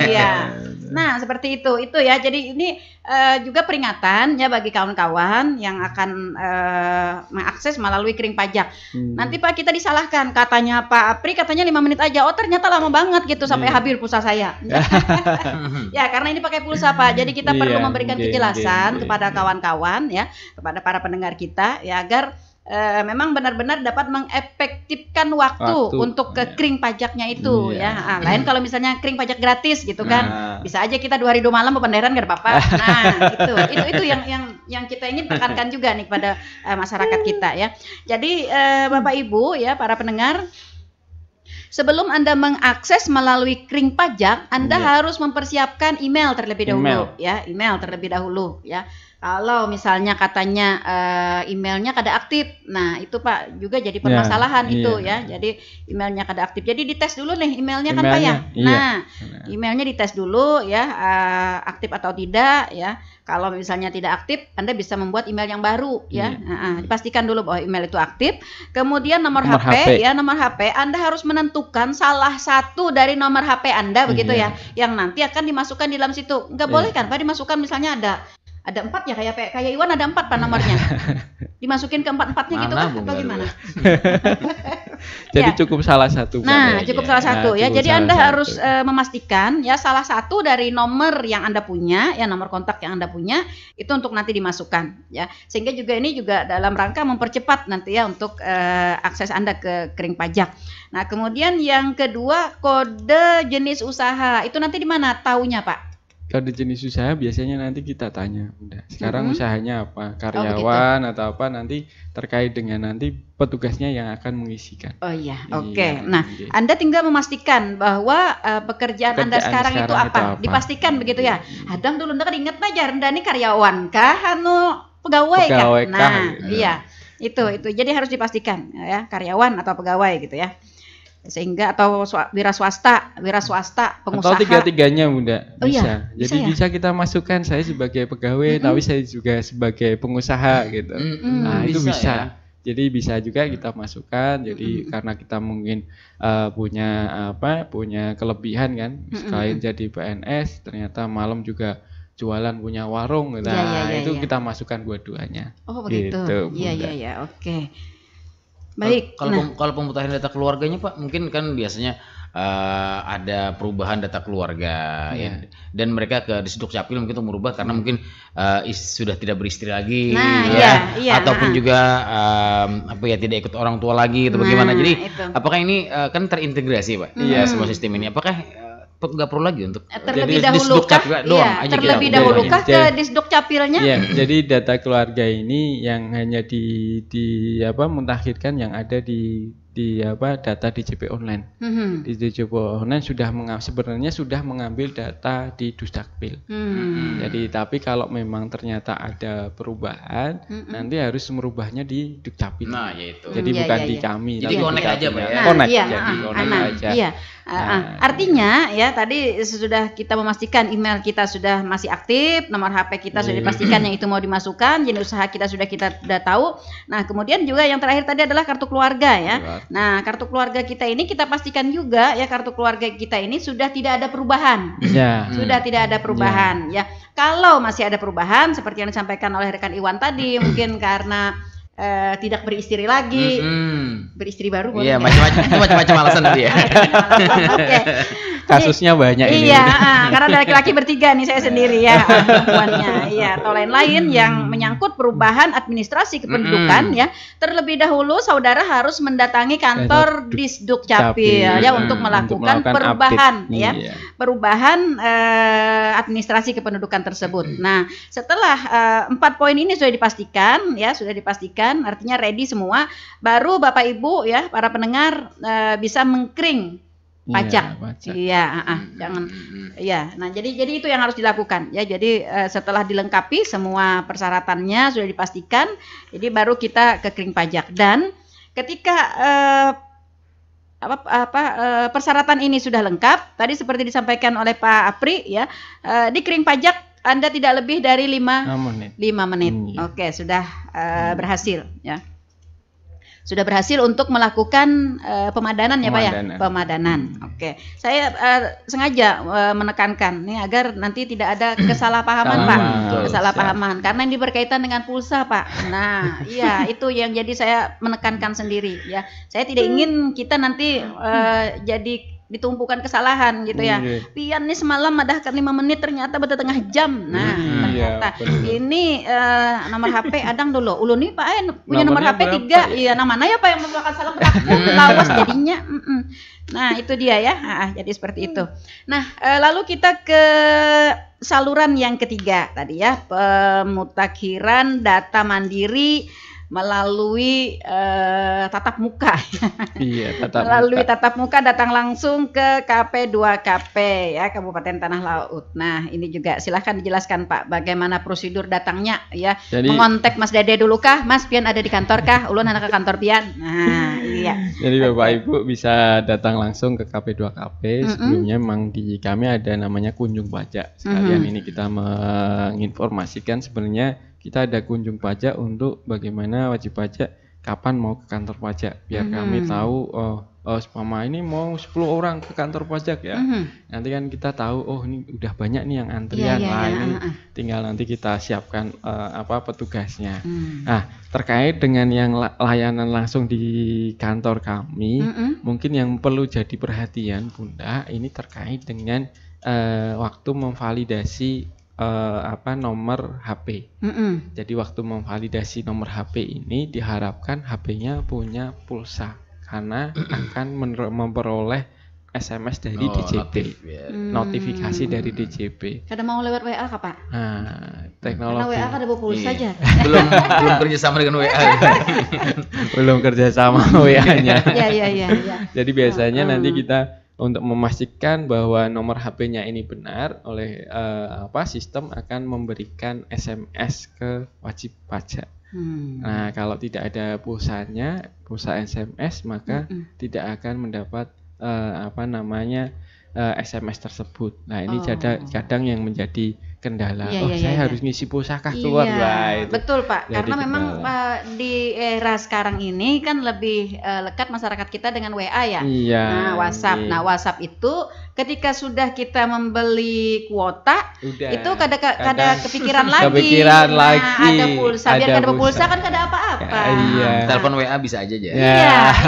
[SPEAKER 1] Iya. Nah, seperti itu ya. Jadi ini juga peringatan ya bagi kawan-kawan yang akan mengakses melalui kring pajak. Nanti Pak, kita disalahkan, katanya Pak Apri katanya 5 menit aja. Oh, ternyata lama banget gitu sampai habis pulsa saya. Ya, karena ini pakai pulsa, Pak. Jadi kita perlu memberikan kejelasan kepada kawan-kawan ya, kepada para pendengar kita ya, agar memang benar-benar dapat mengefektifkan waktu untuk ke kring pajaknya itu ya. Lain kalau misalnya kring pajak gratis gitu kan, bisa aja kita 2 hari 2 malam bependeran nggak ada apa-apa. Nah, itu yang kita ingin tekankan juga nih pada masyarakat kita ya. Jadi Bapak Ibu ya, para pendengar, sebelum Anda mengakses melalui kring pajak, Anda harus mempersiapkan email terlebih dahulu ya, email terlebih dahulu ya. Kalau misalnya katanya emailnya kada aktif, nah itu Pak juga jadi permasalahan itu ya. Jadi emailnya kada aktif. Jadi dites dulu nih emailnya kan Pak ya. Nah, emailnya dites dulu ya, aktif atau tidak ya. Kalau misalnya tidak aktif, Anda bisa membuat email yang baru ya. Dipastikan dulu bahwa email itu aktif. Kemudian nomor HP ya, nomor HP Anda harus menentukan salah satu dari nomor HP Anda begitu ya, yang nanti akan dimasukkan di dalam situ. Enggak boleh kan Pak dimasukkan misalnya ada Ada 4 ya, kayak Iwan ada 4 Pak nomornya. Dimasukin ke 4-4-nya gitu kan? Atau gimana?
[SPEAKER 2] Jadi cukup salah satu.
[SPEAKER 1] Nah, cukup salah satu ya. Jadi Anda harus memastikan ya salah satu dari nomor yang Anda punya, ya nomor kontak yang Anda punya itu untuk nanti dimasukkan ya. Sehingga juga ini juga dalam rangka mempercepat nanti ya untuk akses Anda ke rekening pajak. Nah, kemudian yang kedua kode jenis usaha. Itu nanti di mana taunya, Pak?
[SPEAKER 2] Kode jenis usaha biasanya nanti kita tanya, udah. Sekarang usahanya apa, karyawan atau apa, nanti terkait dengan nanti petugasnya yang akan mengisikan.
[SPEAKER 1] Oh iya, oke. Nah, Anda tinggal memastikan bahwa pekerjaan Anda sekarang itu apa. Dipastikan begitu ya. Hadang dulu Anda ingat aja, Anda ini karyawan kah, pegawai kah? Nah, iya. Itu. Jadi harus dipastikan ya, karyawan atau pegawai gitu ya. Sehingga atau wira swasta, pengusaha.
[SPEAKER 2] Atau tiga-tiganya Bunda, bisa.
[SPEAKER 1] Iya,
[SPEAKER 2] jadi
[SPEAKER 1] ya?
[SPEAKER 2] bisa kita masukkan saya sebagai pegawai, tapi saya juga sebagai pengusaha gitu. Nah, itu bisa. Ya? Jadi bisa juga kita masukkan. Jadi karena kita mungkin punya kelebihan kan, selain jadi PNS, ternyata malam juga jualan punya warung. Nah, itu kita masukkan dua-duanya.
[SPEAKER 1] Oh begitu.
[SPEAKER 2] Gitu,
[SPEAKER 1] iya, oke. Baik.
[SPEAKER 3] Kalau pemutahiran data keluarganya Pak, mungkin kan biasanya ada perubahan data keluarga ya, dan mereka ke Disduk Capil mungkin untuk merubah karena mungkin sudah tidak beristri lagi, ataupun juga tidak ikut orang tua lagi atau bagaimana. Jadi apakah ini kan terintegrasi Pak? Iya, semua sistem ini. Apakah nggak perlu lagi untuk
[SPEAKER 1] terlebih dahulu kah ke Disduk Capilnya?
[SPEAKER 2] Iya, jadi data keluarga ini yang hanya mutakhirkan yang ada di data DJP online. Di DJP online sebenarnya sudah mengambil data di Dusdakpil. Jadi tapi kalau memang ternyata ada perubahan, nanti harus merubahnya di Dukcapil.
[SPEAKER 3] Nah, yaitu.
[SPEAKER 2] Jadi bukan di kami.
[SPEAKER 3] Jadi connect aja Pak ya.
[SPEAKER 2] Connect aja.
[SPEAKER 1] Iya. Artinya ya tadi sudah kita memastikan email kita sudah masih aktif, nomor HP kita sudah dipastikan yang itu mau dimasukkan, jenis usaha kita sudah tahu. Nah, kemudian juga yang terakhir tadi adalah kartu keluarga ya. Nah, kartu keluarga kita ini kita pastikan juga ya kartu keluarga kita ini sudah tidak ada perubahan. Sudah tidak ada perubahan ya. Kalau masih ada perubahan seperti yang disampaikan oleh rekan Iwan tadi, mungkin karena tidak beristri lagi, beristri baru boleh.
[SPEAKER 3] Iya, macam-macam alasan tadi ya.
[SPEAKER 1] Oke.
[SPEAKER 2] Kasusnya banyak ini.
[SPEAKER 1] Iya, karena ada laki-laki bertiga nih, saya sendiri ya perempuannya. Iya, atau lain-lain yang menyangkut perubahan administrasi kependudukan ya. Terlebih dahulu saudara harus mendatangi kantor Disduk Capil ya untuk melakukan perubahan ya. Perubahan administrasi kependudukan tersebut. Nah, setelah 4 poin ini sudah dipastikan, artinya ready semua, baru Bapak Ibu ya para pendengar bisa mengkring pajak. Jangan. Iya. Nah, jadi itu yang harus dilakukan ya. Jadi setelah dilengkapi semua persyaratannya sudah dipastikan, jadi baru kita ke kring pajak. Dan ketika persyaratan ini sudah lengkap, tadi seperti disampaikan oleh Pak Apri ya, di kring pajak Anda tidak lebih dari 5 menit. Oke, sudah berhasil ya. Sudah berhasil untuk melakukan pemadanan ya Pak ya? Pemadanan. Oke. Saya sengaja menekankan nih agar nanti tidak ada kesalahpahaman Pak. Kesalahpahaman karena ini berkaitan dengan pulsa Pak. Nah, iya itu yang jadi saya menekankan sendiri ya. Saya tidak ingin kita nanti jadi ditumpukan kesalahan gitu ya. Pian nih semalam ada 5 menit ternyata betul tengah jam. Nah, ternyata ini nomor HP adang dulu. Ulun nih Pak punya nomor HP 3. Iya, nah mana ya Pak yang melakukan salah berlaku lawas jadinya. Nah, itu dia ya. Jadi seperti itu. Nah, lalu kita ke saluran yang ketiga tadi ya, pemutakhiran data mandiri melalui tatap muka. Melalui tatap muka datang langsung ke KP2KP ya Kabupaten Tanah Laut. Nah, ini juga silahkan dijelaskan Pak bagaimana prosedur datangnya ya. Jadi, mengontak Mas Dede dulu kah? Mas Pian ada di kantor kah? Ulun anak ke kantor Pian. Nah, iya.
[SPEAKER 2] Jadi Bapak Ibu bisa datang langsung ke KP2KP. Sebelumnya memang di kami ada namanya kunjung pajak. Sekalian ini kita menginformasikan sebenarnya kita ada kunjung pajak untuk bagaimana wajib pajak kapan mau ke kantor pajak, biar kami tahu Mama ini mau 10 orang ke kantor pajak ya. Nanti kan kita tahu ini udah banyak nih yang antrian. Ini tinggal nanti kita siapkan petugasnya. Nah, terkait dengan yang layanan langsung di kantor kami, mungkin yang perlu jadi perhatian Bunda ini terkait dengan waktu memvalidasi nomor HP. Jadi waktu memvalidasi nomor HP ini diharapkan HP-nya punya pulsa karena akan memperoleh SMS dari DJP, notifikasi dari DJP.
[SPEAKER 1] Kadang mau lewat WA kah Pak?
[SPEAKER 2] Nah, teknologi.
[SPEAKER 1] Karena WA ada pulsa aja.
[SPEAKER 3] belum kerjasama dengan WA.
[SPEAKER 2] Belum kerjasama WA-nya.
[SPEAKER 1] Iya.
[SPEAKER 2] Jadi biasanya nanti kita untuk memastikan bahwa nomor HP-nya ini benar oleh sistem akan memberikan SMS ke wajib pajak. Nah, kalau tidak ada pulsanya, pulsa SMS, maka tidak akan mendapat SMS tersebut. Nah, ini kadang yang menjadi kendala. Saya harus ngisi pulsa kah keluar itu.
[SPEAKER 1] Betul Pak,
[SPEAKER 2] jadi
[SPEAKER 1] karena memang di era sekarang ini kan lebih lekat masyarakat kita dengan WA ya. Nah, WhatsApp. Nah, WhatsApp itu ketika sudah kita membeli kuota, itu kada kepikiran lagi. Ada pulsa, biar kada pulsa kan kada apa-apa.
[SPEAKER 3] Telepon WA bisa aja ya.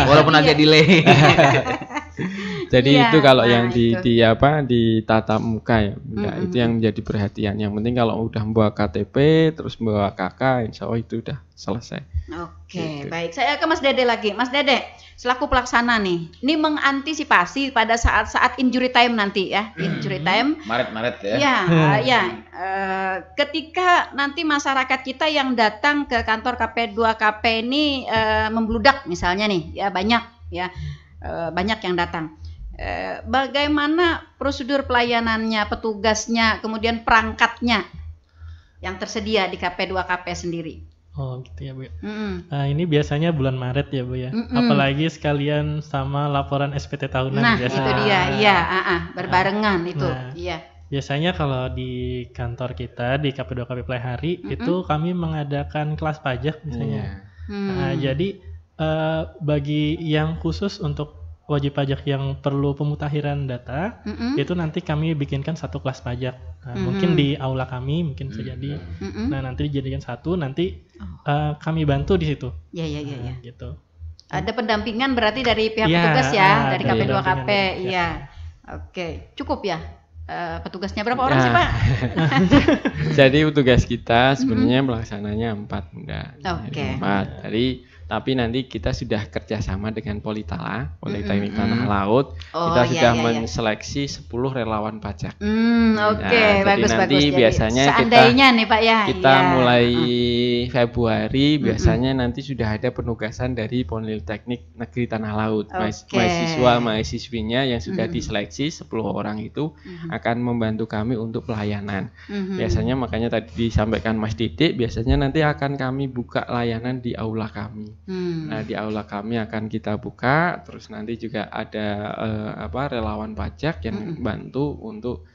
[SPEAKER 3] Walaupun agak delay.
[SPEAKER 2] Jadi itu kalau yang di tatap muka ya, itu yang menjadi perhatian. Yang penting kalau udah membawa KTP terus membawa KK, insya Allah itu udah selesai.
[SPEAKER 1] Oke, baik. Saya ke Mas Dede lagi. Mas Dede, selaku pelaksana nih, ini mengantisipasi pada saat-saat injury time nanti ya, injury time.
[SPEAKER 3] Maret ya.
[SPEAKER 1] Ketika nanti masyarakat kita yang datang ke kantor KP2KP ini membludak misalnya nih, ya banyak ya. Banyak yang datang. Bagaimana prosedur pelayanannya, petugasnya, kemudian perangkatnya yang tersedia di KP2KP sendiri?
[SPEAKER 4] Oh gitu ya Bu. Nah, ini biasanya bulan Maret ya Bu ya. Apalagi sekalian sama laporan SPT tahunan.
[SPEAKER 1] Nah
[SPEAKER 4] biasanya.
[SPEAKER 1] itu dia, berbarengan itu.
[SPEAKER 4] Biasanya kalau di kantor kita di KP2KP Play Hari itu kami mengadakan kelas pajak misalnya. Nah, jadi bagi yang khusus untuk wajib pajak yang perlu pemutakhiran data, itu nanti kami bikinkan satu kelas pajak. Nah, mungkin di aula kami mungkin bisa jadi. Nah, nanti dijadikan satu, nanti kami bantu di situ.
[SPEAKER 1] Iya.
[SPEAKER 4] Gitu.
[SPEAKER 1] Ada pendampingan berarti dari pihak petugas ya, dari KP2KP. Iya. Oke, cukup ya. Petugasnya berapa orang sih Pak?
[SPEAKER 2] Jadi petugas kita sebenarnya melaksananya 4 enggak.
[SPEAKER 1] Oke.
[SPEAKER 2] 4. Tapi nanti kita sudah kerjasama dengan Politala, Politeknik Tanah Laut. Kita sudah menseleksi 10 relawan pajak.
[SPEAKER 1] Bagus.
[SPEAKER 2] Nanti biasanya
[SPEAKER 1] seandainya nih Pak ya.
[SPEAKER 2] Kita mulai Februari biasanya nanti sudah ada penugasan dari Politeknik Negeri Tanah Laut. Mahasiswa-mahasiswinya yang sudah diseleksi 10 orang itu akan membantu kami untuk pelayanan. Biasanya makanya tadi disampaikan Mas Didik, biasanya nanti akan kami buka layanan di aula kami. Nah, di aula kami akan kita buka, terus nanti juga ada relawan pajak yang bantu untuk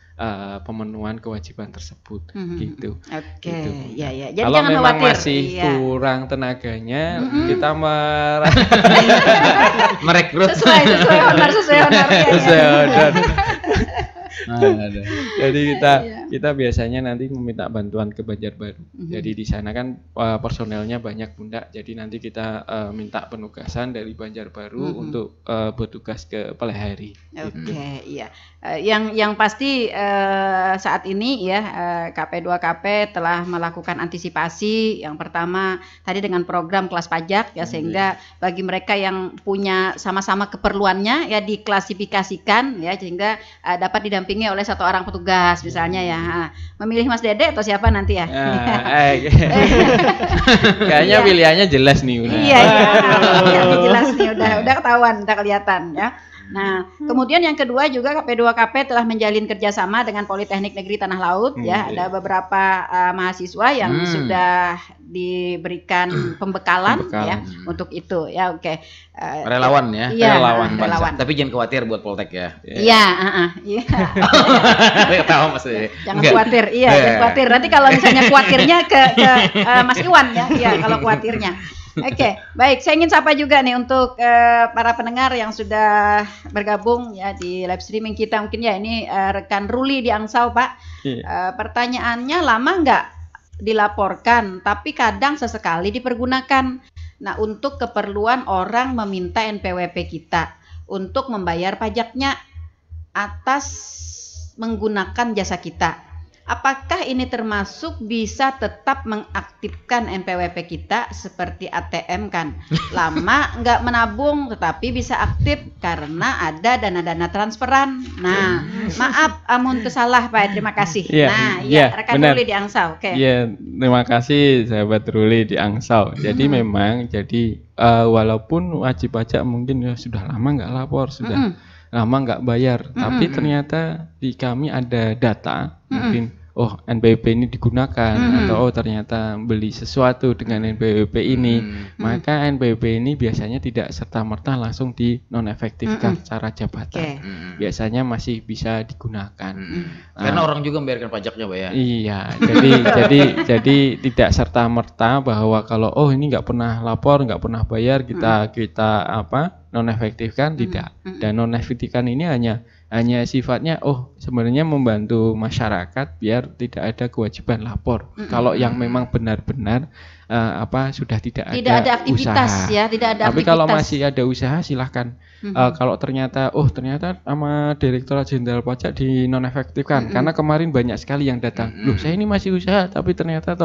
[SPEAKER 2] pemenuhan kewajiban tersebut gitu.
[SPEAKER 1] Jadi
[SPEAKER 2] kalau
[SPEAKER 1] jangan
[SPEAKER 2] memang
[SPEAKER 1] khawatir.
[SPEAKER 2] Masih kurang tenaganya, kita merekrut
[SPEAKER 1] sesuai honor.
[SPEAKER 2] Jadi kita biasanya nanti meminta bantuan ke Banjarbaru. Jadi di sana kan personelnya banyak Bunda. Jadi nanti kita minta penugasan dari Banjarbaru untuk bertugas ke Pelehari.
[SPEAKER 1] Iya. Yang pasti saat ini ya KP2KP telah melakukan antisipasi. Yang pertama tadi dengan program kelas pajak ya, sehingga bagi mereka yang punya sama-sama keperluannya ya diklasifikasikan ya, sehingga dapat didampingi oleh satu orang petugas misalnya ya. Memilih Mas Dede atau siapa nanti ya?
[SPEAKER 2] Kayaknya pilihannya jelas nih udah.
[SPEAKER 1] Iya, jelas nih udah ketahuan, udah kelihatan ya. Nah, kemudian yang kedua juga KP2KP telah menjalin kerjasama dengan Politeknik Negeri Tanah Laut ya. Ada beberapa mahasiswa yang sudah diberikan pembekalan ya untuk itu ya.
[SPEAKER 3] Relawan ya.
[SPEAKER 1] Iya,
[SPEAKER 3] relawan. Tapi jangan khawatir buat Poltek ya.
[SPEAKER 1] Iya.
[SPEAKER 3] Tahu Mas.
[SPEAKER 1] Jangan khawatir. Jangan khawatir. Nanti kalau misalnya khawatirnya ke Mas Iwan ya. Iya, kalau khawatirnya. Oke, baik. Saya ingin sapa juga nih untuk para pendengar yang sudah bergabung ya di live streaming kita. Mungkin ya ini rekan Ruli di Angsau, Pak. Pertanyaannya, lama nggak dilaporkan, tapi kadang sesekali dipergunakan. Nah, untuk keperluan orang meminta NPWP kita untuk membayar pajaknya atas menggunakan jasa kita. Apakah ini termasuk bisa tetap mengaktifkan NPWP kita seperti ATM kan? Lama nggak menabung tetapi bisa aktif karena ada dana-dana transferan. Nah, maaf amun kesalah Pak, terima kasih. Nah, rekan Ruli di Angsau. Oke.
[SPEAKER 2] Iya, terima kasih sahabat Ruli di Angsau. Jadi memang walaupun wajib pajak mungkin ya sudah lama nggak lapor, sudah lama nggak bayar, tapi ternyata di kami ada data, mungkin NPWP ini digunakan atau ternyata beli sesuatu dengan NPWP ini, maka NPWP ini biasanya tidak serta-merta langsung dinonefektifkan secara jabatan. Biasanya masih bisa digunakan.
[SPEAKER 3] Karena orang juga membayarkan pajaknya, Pak ya.
[SPEAKER 2] Iya, jadi tidak serta-merta bahwa kalau ini nggak pernah lapor, nggak pernah bayar kita non-efektifkan, tidak. Dan non-efektifkan ini hanya sifatnya sebenarnya membantu masyarakat biar tidak ada kewajiban lapor. Kalau yang memang benar-benar sudah tidak ada
[SPEAKER 1] aktivitas
[SPEAKER 2] usaha.
[SPEAKER 1] Ya, tidak ada
[SPEAKER 2] Tapi
[SPEAKER 1] aktivitas.
[SPEAKER 2] kalau masih ada usaha silahkan. Kalau ternyata sama Direktorat Jenderal Pajak di non-efektifkan, karena kemarin banyak sekali yang datang. Loh, saya ini masih usaha tapi ternyata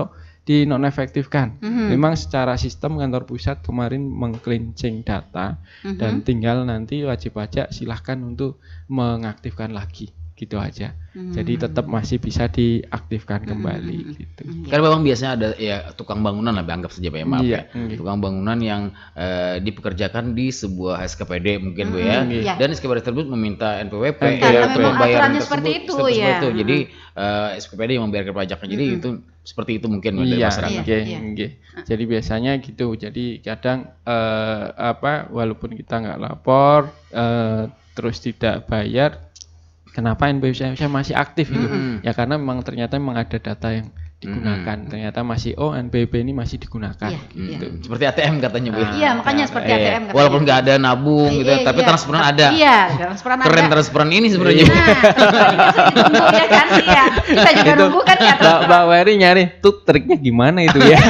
[SPEAKER 2] di non-efektifkan. Memang secara sistem kantor pusat kemarin meng-cleansing data dan tinggal nanti wajib pajak silahkan untuk mengaktifkan lagi, gitu aja. Jadi tetap masih bisa diaktifkan kembali gitu.
[SPEAKER 3] Karena memang biasanya ada ya tukang bangunan lah, anggap saja Pak ya, maaf ya. Tukang bangunan yang dipekerjakan di sebuah SKPD mungkin Bu ya. Dan SKPD tersebut meminta NPWP
[SPEAKER 1] Karena memang
[SPEAKER 3] membayar
[SPEAKER 1] aturannya seperti itu ya.
[SPEAKER 3] Jadi SKPD yang membayarkan pajaknya. Jadi itu seperti itu mungkin dari masyarakat.
[SPEAKER 2] Jadi biasanya gitu. Jadi kadang walaupun kita nggak lapor terus tidak bayar, kenapa NPWP saya masih aktif gitu? Ya karena ternyata ada data yang digunakan. Ternyata masih NPWP ini masih digunakan gitu.
[SPEAKER 3] Seperti ATM katanya Bu.
[SPEAKER 1] Iya, makanya seperti ATM katanya.
[SPEAKER 3] Walaupun nggak ada nabung gitu, tapi transferan ada.
[SPEAKER 1] Iya, transferan ada.
[SPEAKER 3] Keren transferan ini sebenarnya.
[SPEAKER 1] Ditunggu ya kan? Iya. Kita juga nunggu kan ya.
[SPEAKER 2] Mbak Weri nyari tuh triknya gimana itu ya?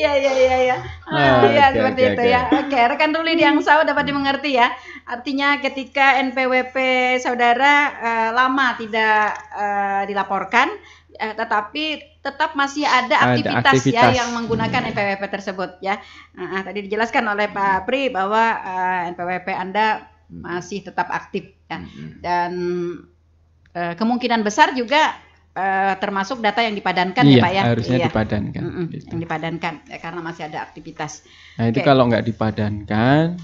[SPEAKER 1] Iya. Seperti itu ya. Oke, rekan Ruli di Angsau dapat dimengerti ya. Artinya ketika NPWP saudara lama tidak dilaporkan, tetapi tetap masih ada aktivitas ya yang menggunakan NPWP tersebut ya. Tadi dijelaskan oleh Pak Pri bahwa NPWP Anda masih tetap aktif ya. Dan kemungkinan besar juga termasuk data yang dipadankan ya Pak ya.
[SPEAKER 2] Harusnya dipadankan.
[SPEAKER 1] Gitu. Yang dipadankan ya, karena masih ada aktivitas.
[SPEAKER 2] Nah itu kalau nggak dipadankan,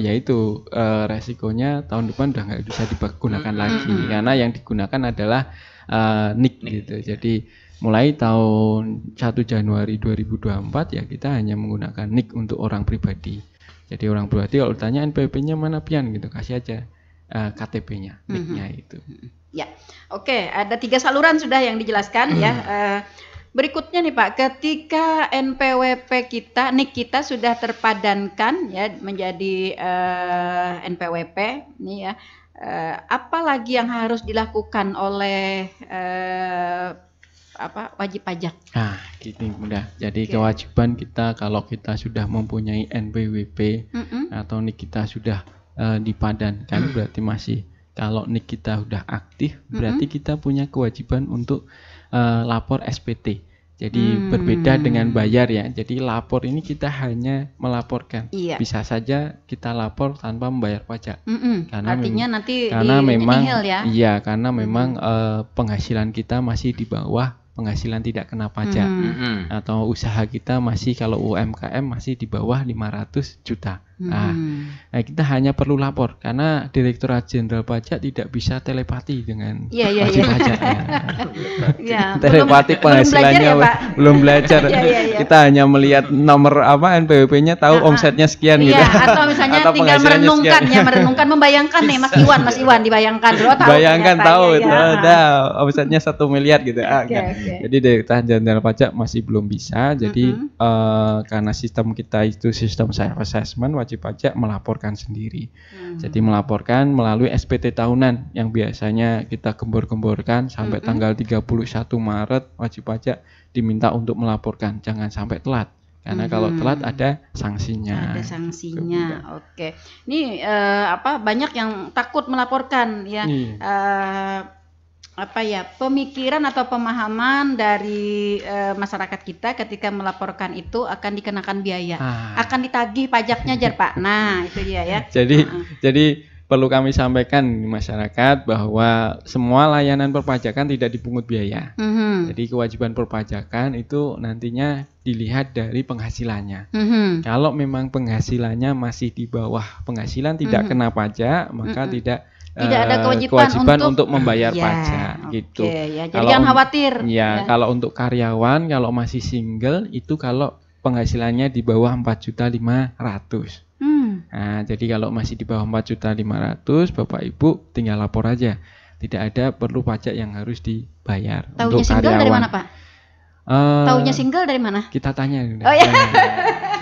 [SPEAKER 2] yaitu resikonya tahun depan udah nggak bisa digunakan lagi, karena yang digunakan adalah NIK gitu. Jadi mulai tahun 1 Januari 2024 ya kita hanya menggunakan NIK untuk orang pribadi. Jadi orang pribadi kalau ditanya NPWP-nya mana pian gitu, kasih aja KTP-nya, NIK-nya itu.
[SPEAKER 1] Ya, oke. Ada 3 saluran sudah yang dijelaskan ya. Berikutnya nih Pak, ketika NPWP kita, NIK kita sudah terpadankan ya menjadi NPWP, nih ya. Apa lagi yang harus dilakukan oleh wajib pajak?
[SPEAKER 2] Nah, gini mudah. Jadi kewajiban kita kalau kita sudah mempunyai NPWP atau NIK kita sudah dipadankan, berarti masih. Kalau NIK kita udah aktif, berarti kita punya kewajiban untuk lapor SPT. Jadi berbeda dengan bayar ya. Jadi lapor ini kita hanya melaporkan. Bisa saja kita lapor tanpa membayar pajak.
[SPEAKER 1] Artinya nanti
[SPEAKER 2] memang
[SPEAKER 1] ya?
[SPEAKER 2] Iya, karena memang penghasilan kita masih di bawah penghasilan tidak kena pajak. Atau usaha kita masih, kalau UMKM masih di bawah 500 juta. Nah, kita hanya perlu lapor karena Direktorat Jenderal Pajak tidak bisa telepati dengan wajib pajak. Telepati penghasilannya belum belajar. Kita hanya melihat nomor NPWP-nya, tahu omsetnya sekian gitu.
[SPEAKER 1] Atau misalnya atau tinggal merenungkan, membayangkan nih Mas Iwan dibayangkan dulu tahu.
[SPEAKER 2] Bayangkan tahu itu ada omsetnya 1 miliar gitu. Jadi Direktorat Jenderal Pajak masih belum bisa. Jadi karena sistem kita itu sistem self assessment, wajib pajak melaporkan sendiri. Jadi melaporkan melalui SPT tahunan yang biasanya kita gembor-gemborkan sampai tanggal 31 Maret wajib pajak diminta untuk melaporkan, jangan sampai telat. Karena kalau telat ada sanksinya.
[SPEAKER 1] Ada sanksinya. Oke. Ini banyak yang takut melaporkan ya. Pemikiran atau pemahaman dari masyarakat kita ketika melaporkan itu akan dikenakan biaya, akan ditagih pajaknya Pak. Nah, itu dia ya.
[SPEAKER 2] Jadi perlu kami sampaikan di masyarakat bahwa semua layanan perpajakan tidak dipungut biaya. Jadi kewajiban perpajakan itu nantinya dilihat dari penghasilannya. Kalau memang penghasilannya masih di bawah penghasilan tidak kena pajak, maka tidak
[SPEAKER 1] ada kewajiban
[SPEAKER 2] untuk membayar pajak gitu.
[SPEAKER 1] Jadi jangan khawatir.
[SPEAKER 2] Kalau untuk karyawan kalau masih single itu kalau penghasilannya di bawah 4.500.000. Nah, jadi kalau masih di bawah 4.500.000, Bapak Ibu tinggal lapor aja. Tidak ada perlu pajak yang harus dibayar.
[SPEAKER 1] Taunya single dari mana, Pak? Taunya single dari mana?
[SPEAKER 2] Kita tanya.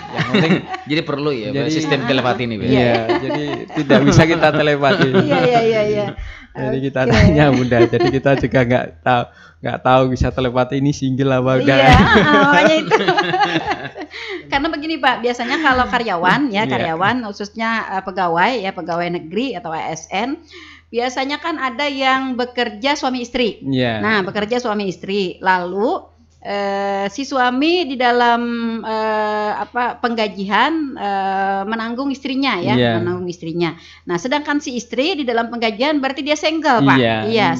[SPEAKER 3] Yang penting jadi perlu ya sistem telepati ini.
[SPEAKER 2] Jadi tidak bisa kita telepati.
[SPEAKER 1] Iya.
[SPEAKER 2] Jadi kita tanya Bunda. Jadi kita juga nggak tahu bisa telepati ini single apa enggak.
[SPEAKER 1] Iya, makanya itu. Karena begini Pak, biasanya kalau karyawan khususnya pegawai negeri atau ASN, biasanya kan ada yang bekerja suami istri. Nah, bekerja suami istri, lalu si suami di dalam penggajian menanggung istrinya menanggung istrinya. Nah, sedangkan si istri di dalam penggajian berarti dia single, Pak.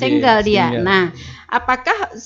[SPEAKER 1] Single dia. Nah, apakah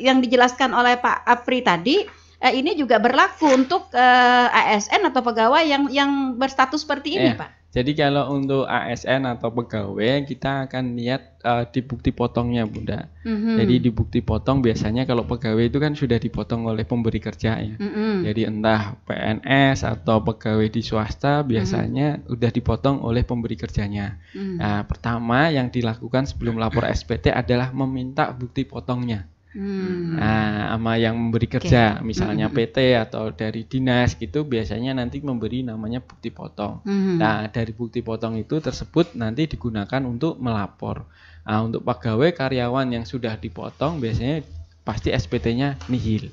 [SPEAKER 1] yang dijelaskan oleh Pak Apri tadi ini juga berlaku untuk ASN atau pegawai yang berstatus seperti ini, Pak?
[SPEAKER 2] Jadi kalau untuk ASN atau pegawai kita akan lihat di bukti potongnya Bunda. Jadi di bukti potong biasanya kalau pegawai itu kan sudah dipotong oleh pemberi kerja ya. Jadi entah PNS atau pegawai di swasta biasanya udah dipotong oleh pemberi kerjanya. Nah, pertama yang dilakukan sebelum lapor SPT adalah meminta bukti potongnya. Nah, sama yang memberi kerja, misalnya PT atau dari dinas gitu, biasanya nanti memberi namanya bukti potong. Nah, dari bukti potong itu tersebut nanti digunakan untuk melapor. Nah, untuk pegawai karyawan yang sudah dipotong biasanya pasti SPT-nya nihil.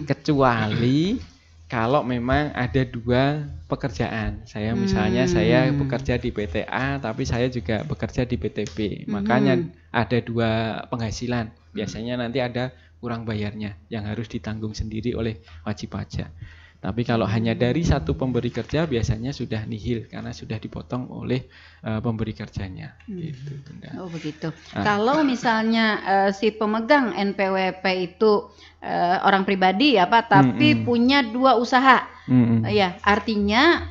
[SPEAKER 2] Kecuali kalau memang ada 2 pekerjaan. Misalnya saya bekerja di PT A tapi saya juga bekerja di PT B. Makanya ada 2 penghasilan. Biasanya nanti ada kurang bayarnya yang harus ditanggung sendiri oleh wajib pajak. Tapi kalau hanya dari 1 pemberi kerja biasanya sudah nihil karena sudah dipotong oleh pemberi kerjanya. Gitu, Bunda.
[SPEAKER 1] Oh begitu. Kalau misalnya si pemegang NPWP itu orang pribadi ya Pak, tapi punya 2 usaha, ya artinya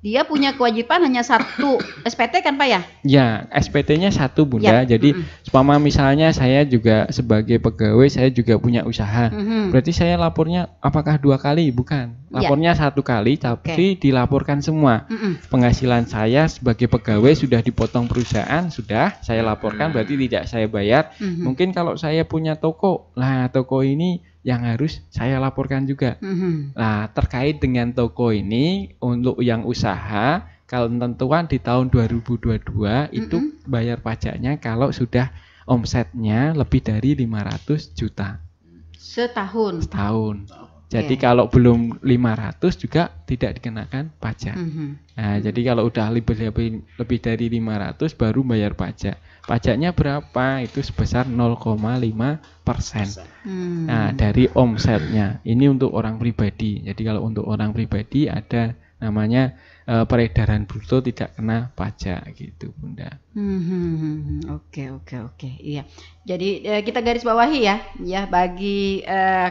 [SPEAKER 1] dia punya kewajiban hanya 1 SPT kan Pak ya?
[SPEAKER 2] Ya, SPT-nya 1 Bunda. Jadi seumpama misalnya saya juga sebagai pegawai saya juga punya usaha. Berarti saya lapornya apakah 2 kali? Bukan. Lapornya 1 kali tapi dilaporkan semua. Penghasilan saya sebagai pegawai sudah dipotong perusahaan, sudah saya laporkan berarti tidak saya bayar. Mungkin kalau saya punya toko, toko ini yang harus saya laporkan juga. Nah, terkait dengan toko ini untuk yang usaha, kalau tentuan di tahun 2022 itu bayar pajaknya kalau sudah omsetnya lebih dari 500 juta.
[SPEAKER 1] Setahun.
[SPEAKER 2] Jadi kalau belum 500 juga tidak dikenakan pajak. Nah, jadi kalau udah lebih dari 500 baru bayar pajak. Pajaknya berapa? Itu sebesar 0,5%. Nah, dari omsetnya. Ini untuk orang pribadi. Jadi kalau untuk orang pribadi ada namanya peredaran bruto tidak kena pajak gitu, Bunda.
[SPEAKER 1] Oke. Iya. Jadi kita garis bawahi ya bagi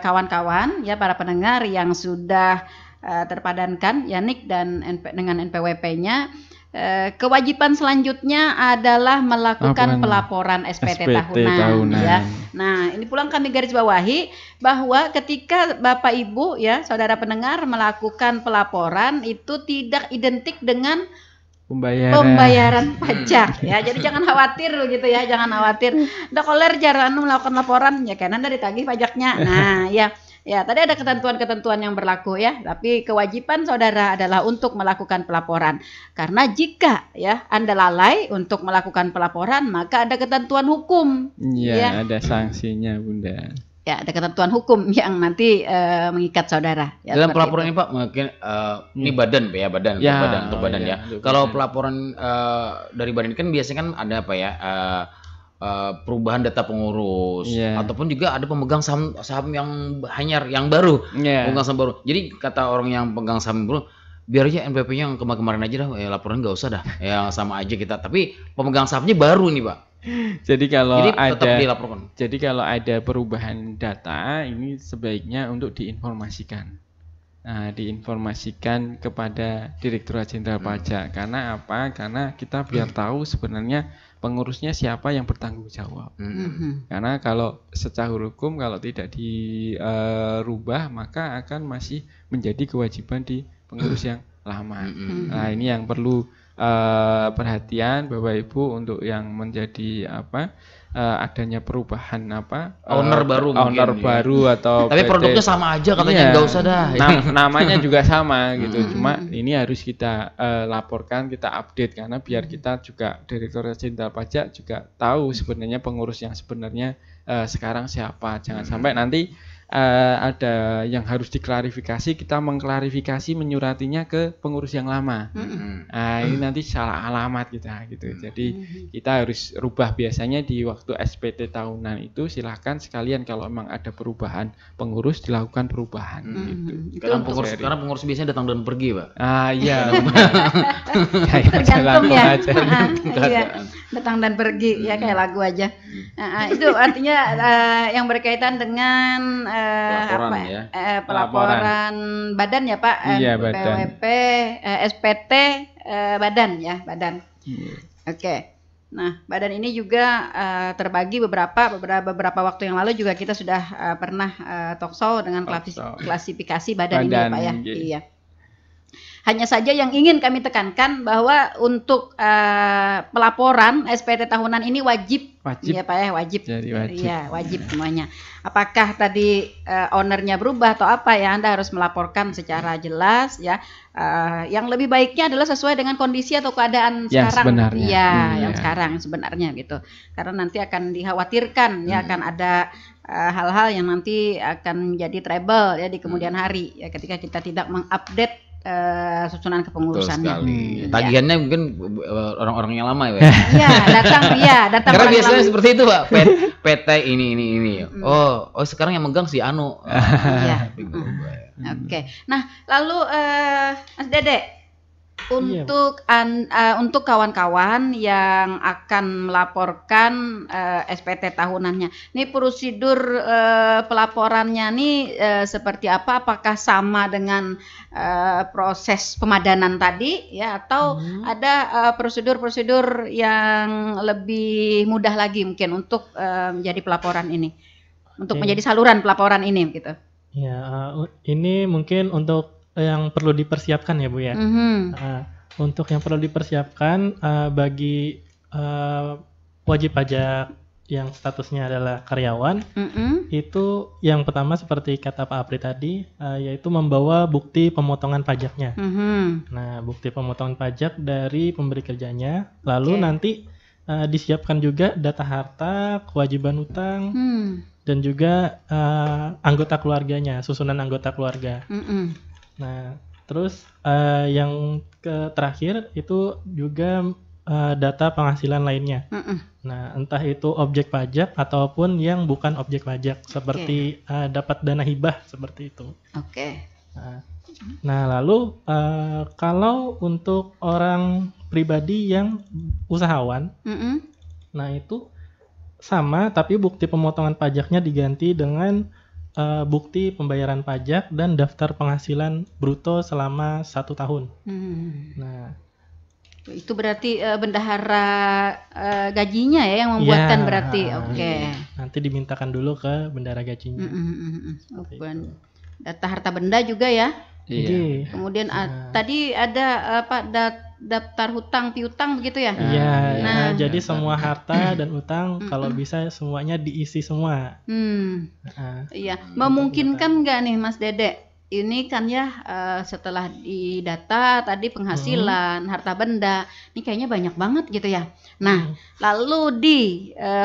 [SPEAKER 1] kawan-kawan ya para pendengar yang sudah terpadankan ya NIK dan dengan NPWP-nya. Kewajiban selanjutnya adalah melakukan pelaporan SPT tahunan ya. Nah, ini pulang kami garis bawahi bahwa ketika Bapak Ibu ya, saudara pendengar melakukan pelaporan itu tidak identik dengan pembayaran pajak ya. Jadi jangan khawatir begitu ya, jangan khawatir. Dokoler jarang melakukan laporan ya karena dari tagih pajaknya. Nah, ya tadi ada ketentuan-ketentuan yang berlaku ya, tapi kewajiban saudara adalah untuk melakukan pelaporan. Karena jika ya Anda lalai untuk melakukan pelaporan, maka ada ketentuan hukum.
[SPEAKER 2] Ya, ada sanksinya, Bunda.
[SPEAKER 1] Ya, ada ketentuan hukum yang nanti mengikat saudara.
[SPEAKER 3] Ya, dalam pelaporan ini Pak, mungkin ini badan ya, untuk badan ya. Kalau pelaporan dari badan kan biasanya kan ada apa ya? Perubahan data pengurus ataupun juga ada pemegang saham yang hanyar yang baru, pemegang saham baru. Jadi kata orang yang pegang saham baru, biar aja NPWP-nya yang kemarin aja dah, laporan nggak usah dah, yang sama aja kita. Tapi pemegang sahamnya baru nih Pak.
[SPEAKER 2] Jadi kalau ada perubahan data ini sebaiknya untuk diinformasikan. Nah, diinformasikan kepada Direktorat Jenderal Pajak. Karena apa? Karena kita biar tahu sebenarnya pengurusnya siapa yang bertanggung jawab. Karena kalau secara hukum kalau tidak dirubah maka akan masih menjadi kewajiban di pengurus yang lama. Nah, ini yang perlu perhatian Bapak Ibu untuk yang menjadi adanya perubahan
[SPEAKER 3] owner baru
[SPEAKER 2] atau
[SPEAKER 3] tapi PT. Produknya sama aja katanya, nggak usah dah.
[SPEAKER 2] Namanya juga sama gitu. Cuma ini harus kita laporkan, kita update karena biar kita juga Direktorat Jenderal Pajak juga tahu sebenarnya pengurus yang sebenarnya sekarang siapa. Jangan sampai nanti ada yang harus diklarifikasi, kita mengklarifikasi menyuratinya ke pengurus yang lama. Nah, ini nanti salah alamat kita gitu. Jadi kita harus rubah, biasanya di waktu SPT tahunan itu silahkan sekalian kalau memang ada perubahan pengurus dilakukan perubahan gitu.
[SPEAKER 3] Karena pengurus biasanya datang dan pergi, Pak.
[SPEAKER 1] Tergantung ya. Datang dan pergi ya kayak lagu aja. Itu artinya yang berkaitan dengan pelaporan badan ya Pak, PWP, SPT, badan ya, badan. Oke. Nah, badan ini juga terbagi beberapa waktu yang lalu juga kita sudah pernah talkshow dengan klasifikasi badan ini Pak ya. Iya. Hanya saja yang ingin kami tekankan bahwa untuk pelaporan SPT tahunan ini wajib ya Pak ya, wajib. Iya, wajib semuanya. Apakah tadi ownernya berubah atau apa ya, Anda harus melaporkan secara jelas ya. Yang lebih baiknya adalah sesuai dengan kondisi atau keadaan
[SPEAKER 2] yang
[SPEAKER 1] sekarang.
[SPEAKER 2] Sebenarnya.
[SPEAKER 1] Yang sekarang sebenarnya gitu. Karena nanti akan dikhawatirkan ya akan ada hal-hal yang nanti akan menjadi trouble ya di kemudian hari ya ketika kita tidak mengupdate susunan kepengurusannya.
[SPEAKER 3] Tagihannya mungkin orang-orang yang lama ya.
[SPEAKER 1] Datang.
[SPEAKER 3] Karena biasanya seperti itu Pak. PT ini. Oh sekarang yang megang si Anu.
[SPEAKER 1] Oke. Nah, lalu Mas Dede, untuk kawan-kawan yang akan melaporkan SPT tahunannya, ini prosedur pelaporannya nih seperti apa? Apakah sama dengan proses pemadanan tadi ya, atau ada prosedur-prosedur yang lebih mudah lagi mungkin untuk menjadi pelaporan ini, untuk menjadi saluran pelaporan ini gitu?
[SPEAKER 4] Ya, ini mungkin untuk yang perlu dipersiapkan ya Bu ya. Untuk yang perlu dipersiapkan bagi wajib pajak yang statusnya adalah karyawan, itu yang pertama seperti kata Pak Apri tadi, yaitu membawa bukti pemotongan pajaknya. Nah, bukti pemotongan pajak dari pemberi kerjanya, lalu nanti disiapkan juga data harta, kewajiban utang, dan juga anggota keluarganya, susunan anggota keluarga. Nah, terus yang terakhir itu juga data penghasilan lainnya. Nah, entah itu objek pajak ataupun yang bukan objek pajak, seperti dapat dana hibah seperti itu. Nah, lalu kalau untuk orang pribadi yang usahawan, nah itu sama, tapi bukti pemotongan pajaknya diganti dengan bukti pembayaran pajak dan daftar penghasilan bruto selama 1 tahun. Nah,
[SPEAKER 1] itu berarti bendahara gajinya ya yang membuatkan berarti. Oke.
[SPEAKER 4] Nanti dimintakan dulu ke bendahara gajinya.
[SPEAKER 1] Data harta benda juga ya.
[SPEAKER 2] Iya.
[SPEAKER 1] Kemudian tadi ada daftar hutang piutang begitu ya?
[SPEAKER 4] Iya. Nah, jadi semua harta dan utang kalau bisa semuanya diisi semua.
[SPEAKER 1] Iya. Memungkinkan nggak nih Mas Dede? Ini kan ya setelah didata tadi penghasilan, harta benda, ini kayaknya banyak banget gitu ya. Nah, lalu di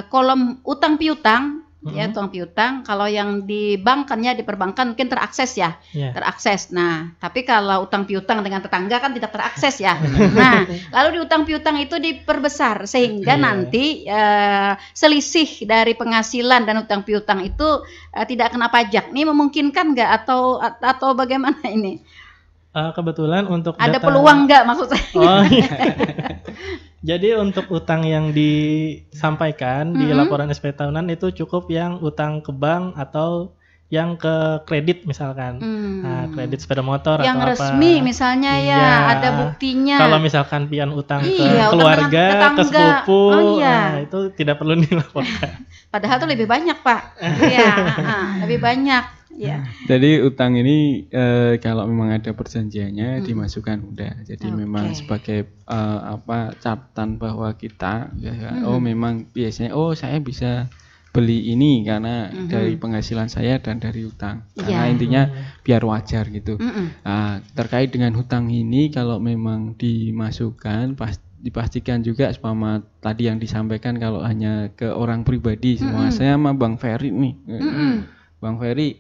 [SPEAKER 1] kolom utang piutang, ya utang piutang, kalau yang di bank kan ya di perbankan mungkin terakses ya, terakses. Nah, tapi kalau utang piutang dengan tetangga kan tidak terakses ya. Nah, lalu di utang piutang itu diperbesar sehingga nanti selisih dari penghasilan dan utang piutang itu tidak kena pajak. Ini memungkinkan nggak atau bagaimana ini?
[SPEAKER 4] Kebetulan untuk
[SPEAKER 1] ada peluang nggak maksud saya?
[SPEAKER 4] Jadi untuk utang yang disampaikan di laporan SPT tahunan itu cukup yang utang ke bank atau yang ke kredit misalkan. Nah, kredit sepeda motor
[SPEAKER 1] yang
[SPEAKER 4] atau
[SPEAKER 1] resmi misalnya ada buktinya.
[SPEAKER 4] Kalau misalkan pian utang ke keluarga, ke sepupu, nah, itu tidak perlu dilaporkan.
[SPEAKER 1] Padahal itu lebih banyak, Pak. Iya, lebih banyak. Ya.
[SPEAKER 2] Jadi utang ini kalau memang ada perjanjiannya dimasukkan udah. Jadi memang sebagai catatan bahwa kita memang biasanya saya bisa beli ini karena dari penghasilan saya dan dari utang. Karena intinya biar wajar gitu. Nah, terkait dengan hutang ini kalau memang dimasukkan dipastikan juga sama tadi yang disampaikan kalau hanya ke orang pribadi semua. Saya sama Bang Ferry nih. Bang Ferry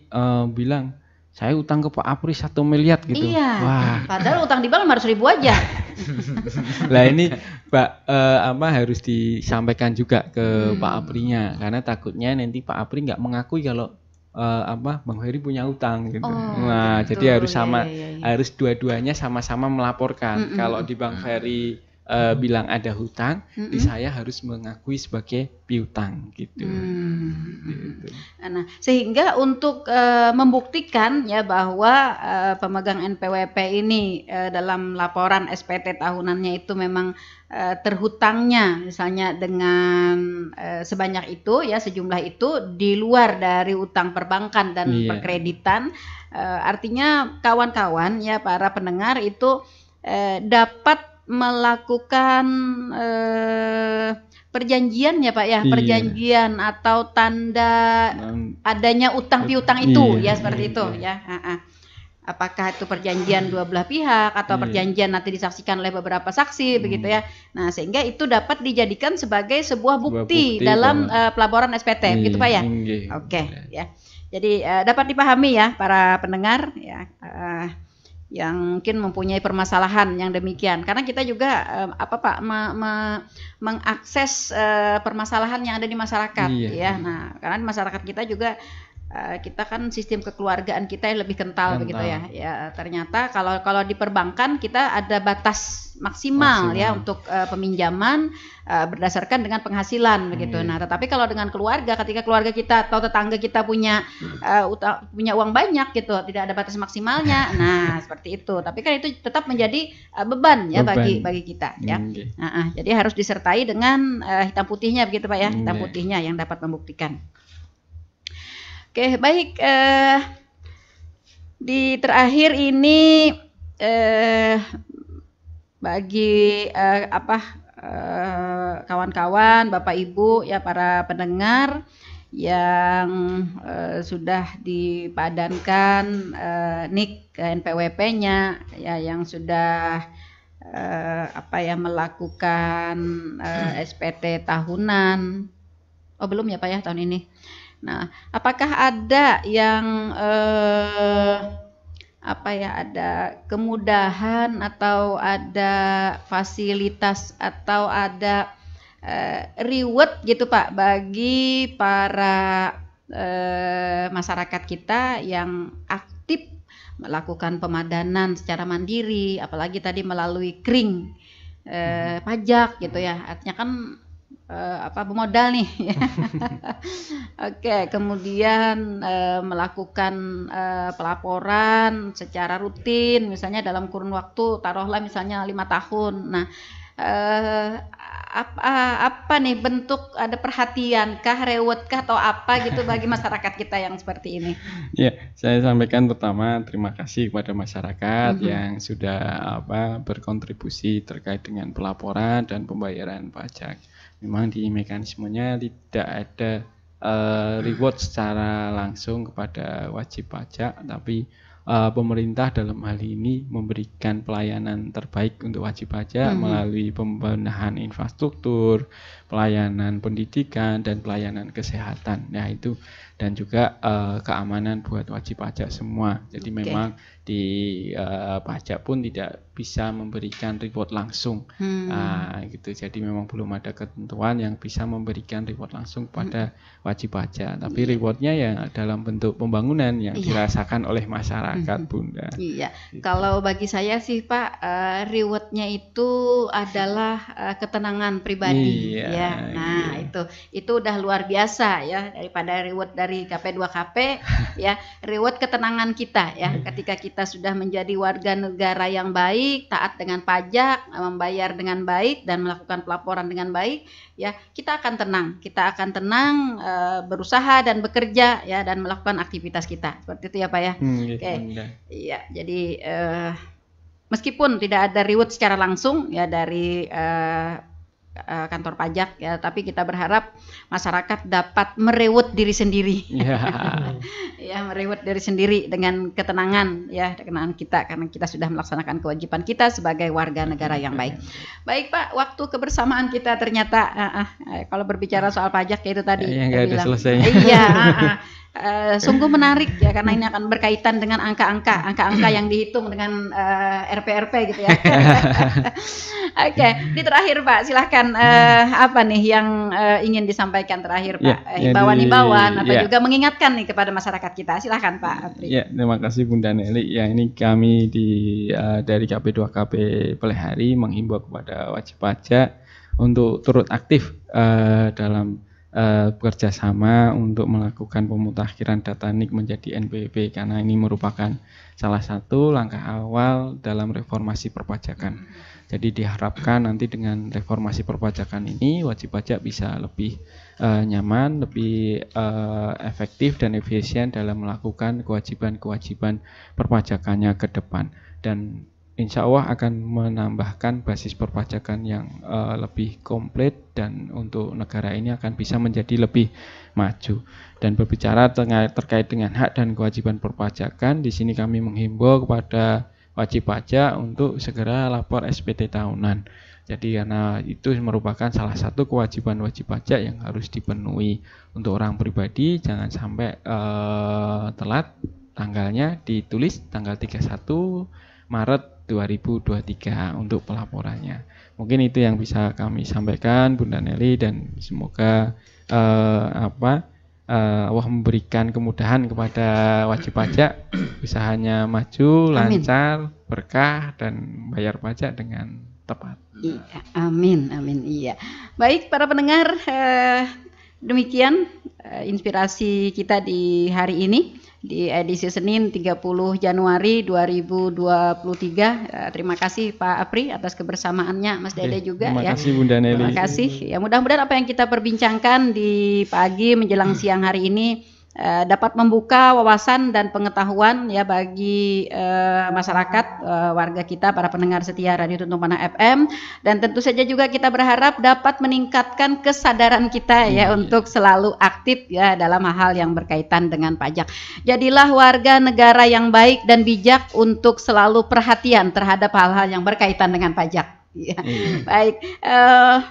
[SPEAKER 2] bilang saya utang ke Pak Apri 1 miliar gitu.
[SPEAKER 1] Iya. Wah. Padahal utang di bank 500.000 aja.
[SPEAKER 2] Lah ini Pak harus disampaikan juga ke Pak Aprinya karena takutnya nanti Pak Apri nggak mengakui kalau Bang Ferry punya utang gitu. Nah, betul, jadi harus harus dua-duanya sama-sama melaporkan. Kalau di Bang Ferry bilang ada hutang, di saya harus mengakui sebagai piutang gitu.
[SPEAKER 1] Gitu. Nah, sehingga untuk membuktikan ya bahwa pemegang NPWP ini dalam laporan SPT tahunannya itu memang terhutangnya misalnya dengan sebanyak itu ya sejumlah itu di luar dari utang perbankan dan perkreditan, artinya kawan-kawan ya para pendengar itu dapat melakukan perjanjian ya Pak ya, perjanjian atau tanda adanya utang piutang itu ya seperti itu ya. Apakah itu perjanjian dua belah pihak atau perjanjian nanti disaksikan oleh beberapa saksi begitu ya. Nah, sehingga itu dapat dijadikan sebagai sebuah bukti dalam pelaporan SPT gitu Pak ya. Oke ya. Jadi dapat dipahami ya para pendengar ya. Yang mungkin mempunyai permasalahan yang demikian karena kita juga mengakses permasalahan yang ada di masyarakat ya. Nah, karena di masyarakat kita juga kita kan sistem kekeluargaan kita yang lebih kental begitu ya. Ya ternyata kalau di perbankan kita ada batas maksimal ya untuk peminjaman berdasarkan dengan penghasilan begitu. Nah, tetapi kalau dengan keluarga, ketika keluarga kita atau tetangga kita punya uang banyak gitu, tidak ada batas maksimalnya. Nah, seperti itu. Tapi kan itu tetap menjadi beban ya bagi kita ya. Jadi harus disertai dengan hitam putihnya begitu Pak ya, hitam putihnya yang dapat membuktikan. Oke, baik. Di terakhir ini bagi kawan-kawan, Bapak Ibu ya para pendengar yang sudah dipadankan NIK NPWP-nya ya yang sudah melakukan SPT tahunan. Oh, belum ya Pak ya tahun ini. Nah, apakah ada yang ada kemudahan atau ada fasilitas atau ada reward gitu Pak bagi para masyarakat kita yang aktif melakukan pemadanan secara mandiri, apalagi tadi melalui kring pajak gitu ya. Artinya kan bermodal nih. Oke, kemudian melakukan pelaporan secara rutin, misalnya dalam kurun waktu taruhlah misalnya 5 tahun. Nah, apa nih bentuk, ada perhatiankah, rewardkah atau apa gitu bagi masyarakat kita yang seperti ini?
[SPEAKER 2] Ya, saya sampaikan pertama terima kasih kepada masyarakat yang sudah berkontribusi terkait dengan pelaporan dan pembayaran pajak. Memang di mekanismenya tidak ada reward secara langsung kepada wajib pajak, tapi pemerintah dalam hal ini memberikan pelayanan terbaik untuk wajib pajak melalui pembenahan infrastruktur, pelayanan pendidikan dan pelayanan kesehatan. Ya itu, dan juga keamanan buat wajib pajak semua. Jadi memang di pajak pun tidak bisa memberikan reward langsung, gitu. Jadi memang belum ada ketentuan yang bisa memberikan reward langsung pada wajib pajak. Tapi rewardnya ya dalam bentuk pembangunan yang dirasakan oleh masyarakat, Bunda.
[SPEAKER 1] Iya. Kalau bagi saya sih Pak, rewardnya itu adalah ketenangan pribadi. Ya. Nah itu udah luar biasa ya, daripada reward dari KP2KP ya, reward ketenangan kita ya, ketika kita sudah menjadi warga negara yang baik, taat dengan pajak, membayar dengan baik dan melakukan pelaporan dengan baik ya, kita akan tenang, berusaha dan bekerja ya, dan melakukan aktivitas kita seperti itu ya Pak ya. Oke. Iya, jadi meskipun tidak ada reward secara langsung ya dari kantor pajak ya, tapi kita berharap masyarakat dapat mereward diri sendiri. Ya, mereward diri sendiri dengan ketenangan ya, ketenangan kita, karena kita sudah melaksanakan kewajiban kita sebagai warga negara yang baik. Baik Pak, waktu kebersamaan kita ternyata kalau berbicara soal pajak ya itu tadi
[SPEAKER 2] nggak ada selesainya.
[SPEAKER 1] Iya, sungguh menarik ya, karena ini akan berkaitan dengan angka-angka yang dihitung dengan RPRP gitu ya. Oke, di terakhir Pak, silahkan apa nih yang ingin disampaikan terakhir Pak? Himbauan-himbauan atau juga mengingatkan nih kepada masyarakat kita. Silahkan Pak Apri.
[SPEAKER 2] Ya, terima kasih Bunda Nelly. Ya, ini kami dari KP2KP Pelihari menghimbau kepada wajib pajak untuk turut aktif dalam bekerja sama untuk melakukan pemutakhiran data NIK menjadi NPWP, karena ini merupakan salah satu langkah awal dalam reformasi perpajakan. Jadi diharapkan nanti dengan reformasi perpajakan ini wajib pajak bisa lebih nyaman, lebih efektif dan efisien dalam melakukan kewajiban-kewajiban perpajakannya ke depan, dan insya Allah akan menambahkan basis perpajakan yang lebih komplit, dan untuk negara ini akan bisa menjadi lebih maju. Dan berbicara terkait dengan hak dan kewajiban perpajakan, di sini kami menghimbau kepada wajib pajak untuk segera lapor SPT tahunan. Jadi karena itu merupakan salah satu kewajiban wajib pajak yang harus dipenuhi. Untuk orang pribadi jangan sampai telat, tanggalnya ditulis tanggal 31 Maret 2023 untuk pelaporannya. Mungkin itu yang bisa kami sampaikan Bunda Nelly, dan semoga Allah memberikan kemudahan kepada wajib pajak, usahanya maju, lancar, berkah, dan bayar pajak dengan tepat.
[SPEAKER 1] Iya, amin. Iya. Baik para pendengar, demikian inspirasi kita di hari ini, di edisi Senin 30 Januari 2023. Terima kasih Pak Apri atas kebersamaannya, Mas Dede juga.
[SPEAKER 2] Terima kasih Bunda Nelly.
[SPEAKER 1] Terima kasih. Ya, mudah-mudahan apa yang kita perbincangkan di pagi menjelang siang hari ini dapat membuka wawasan dan pengetahuan ya bagi masyarakat, warga kita, para pendengar setia Radio Tuntung Panang FM, dan tentu saja juga kita berharap dapat meningkatkan kesadaran kita ya untuk selalu aktif ya dalam hal yang berkaitan dengan pajak. Jadilah warga negara yang baik dan bijak untuk selalu perhatian terhadap hal-hal yang berkaitan dengan pajak. Ya. Baik,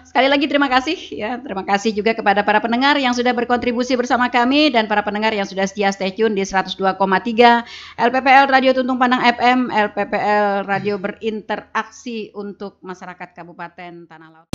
[SPEAKER 1] sekali lagi terima kasih ya, terima kasih juga kepada para pendengar yang sudah berkontribusi bersama kami, dan para pendengar yang sudah setia stay tune di 102,3 LPPL Radio Tuntung Panang FM, LPPL Radio berinteraksi untuk masyarakat Kabupaten Tanah Laut.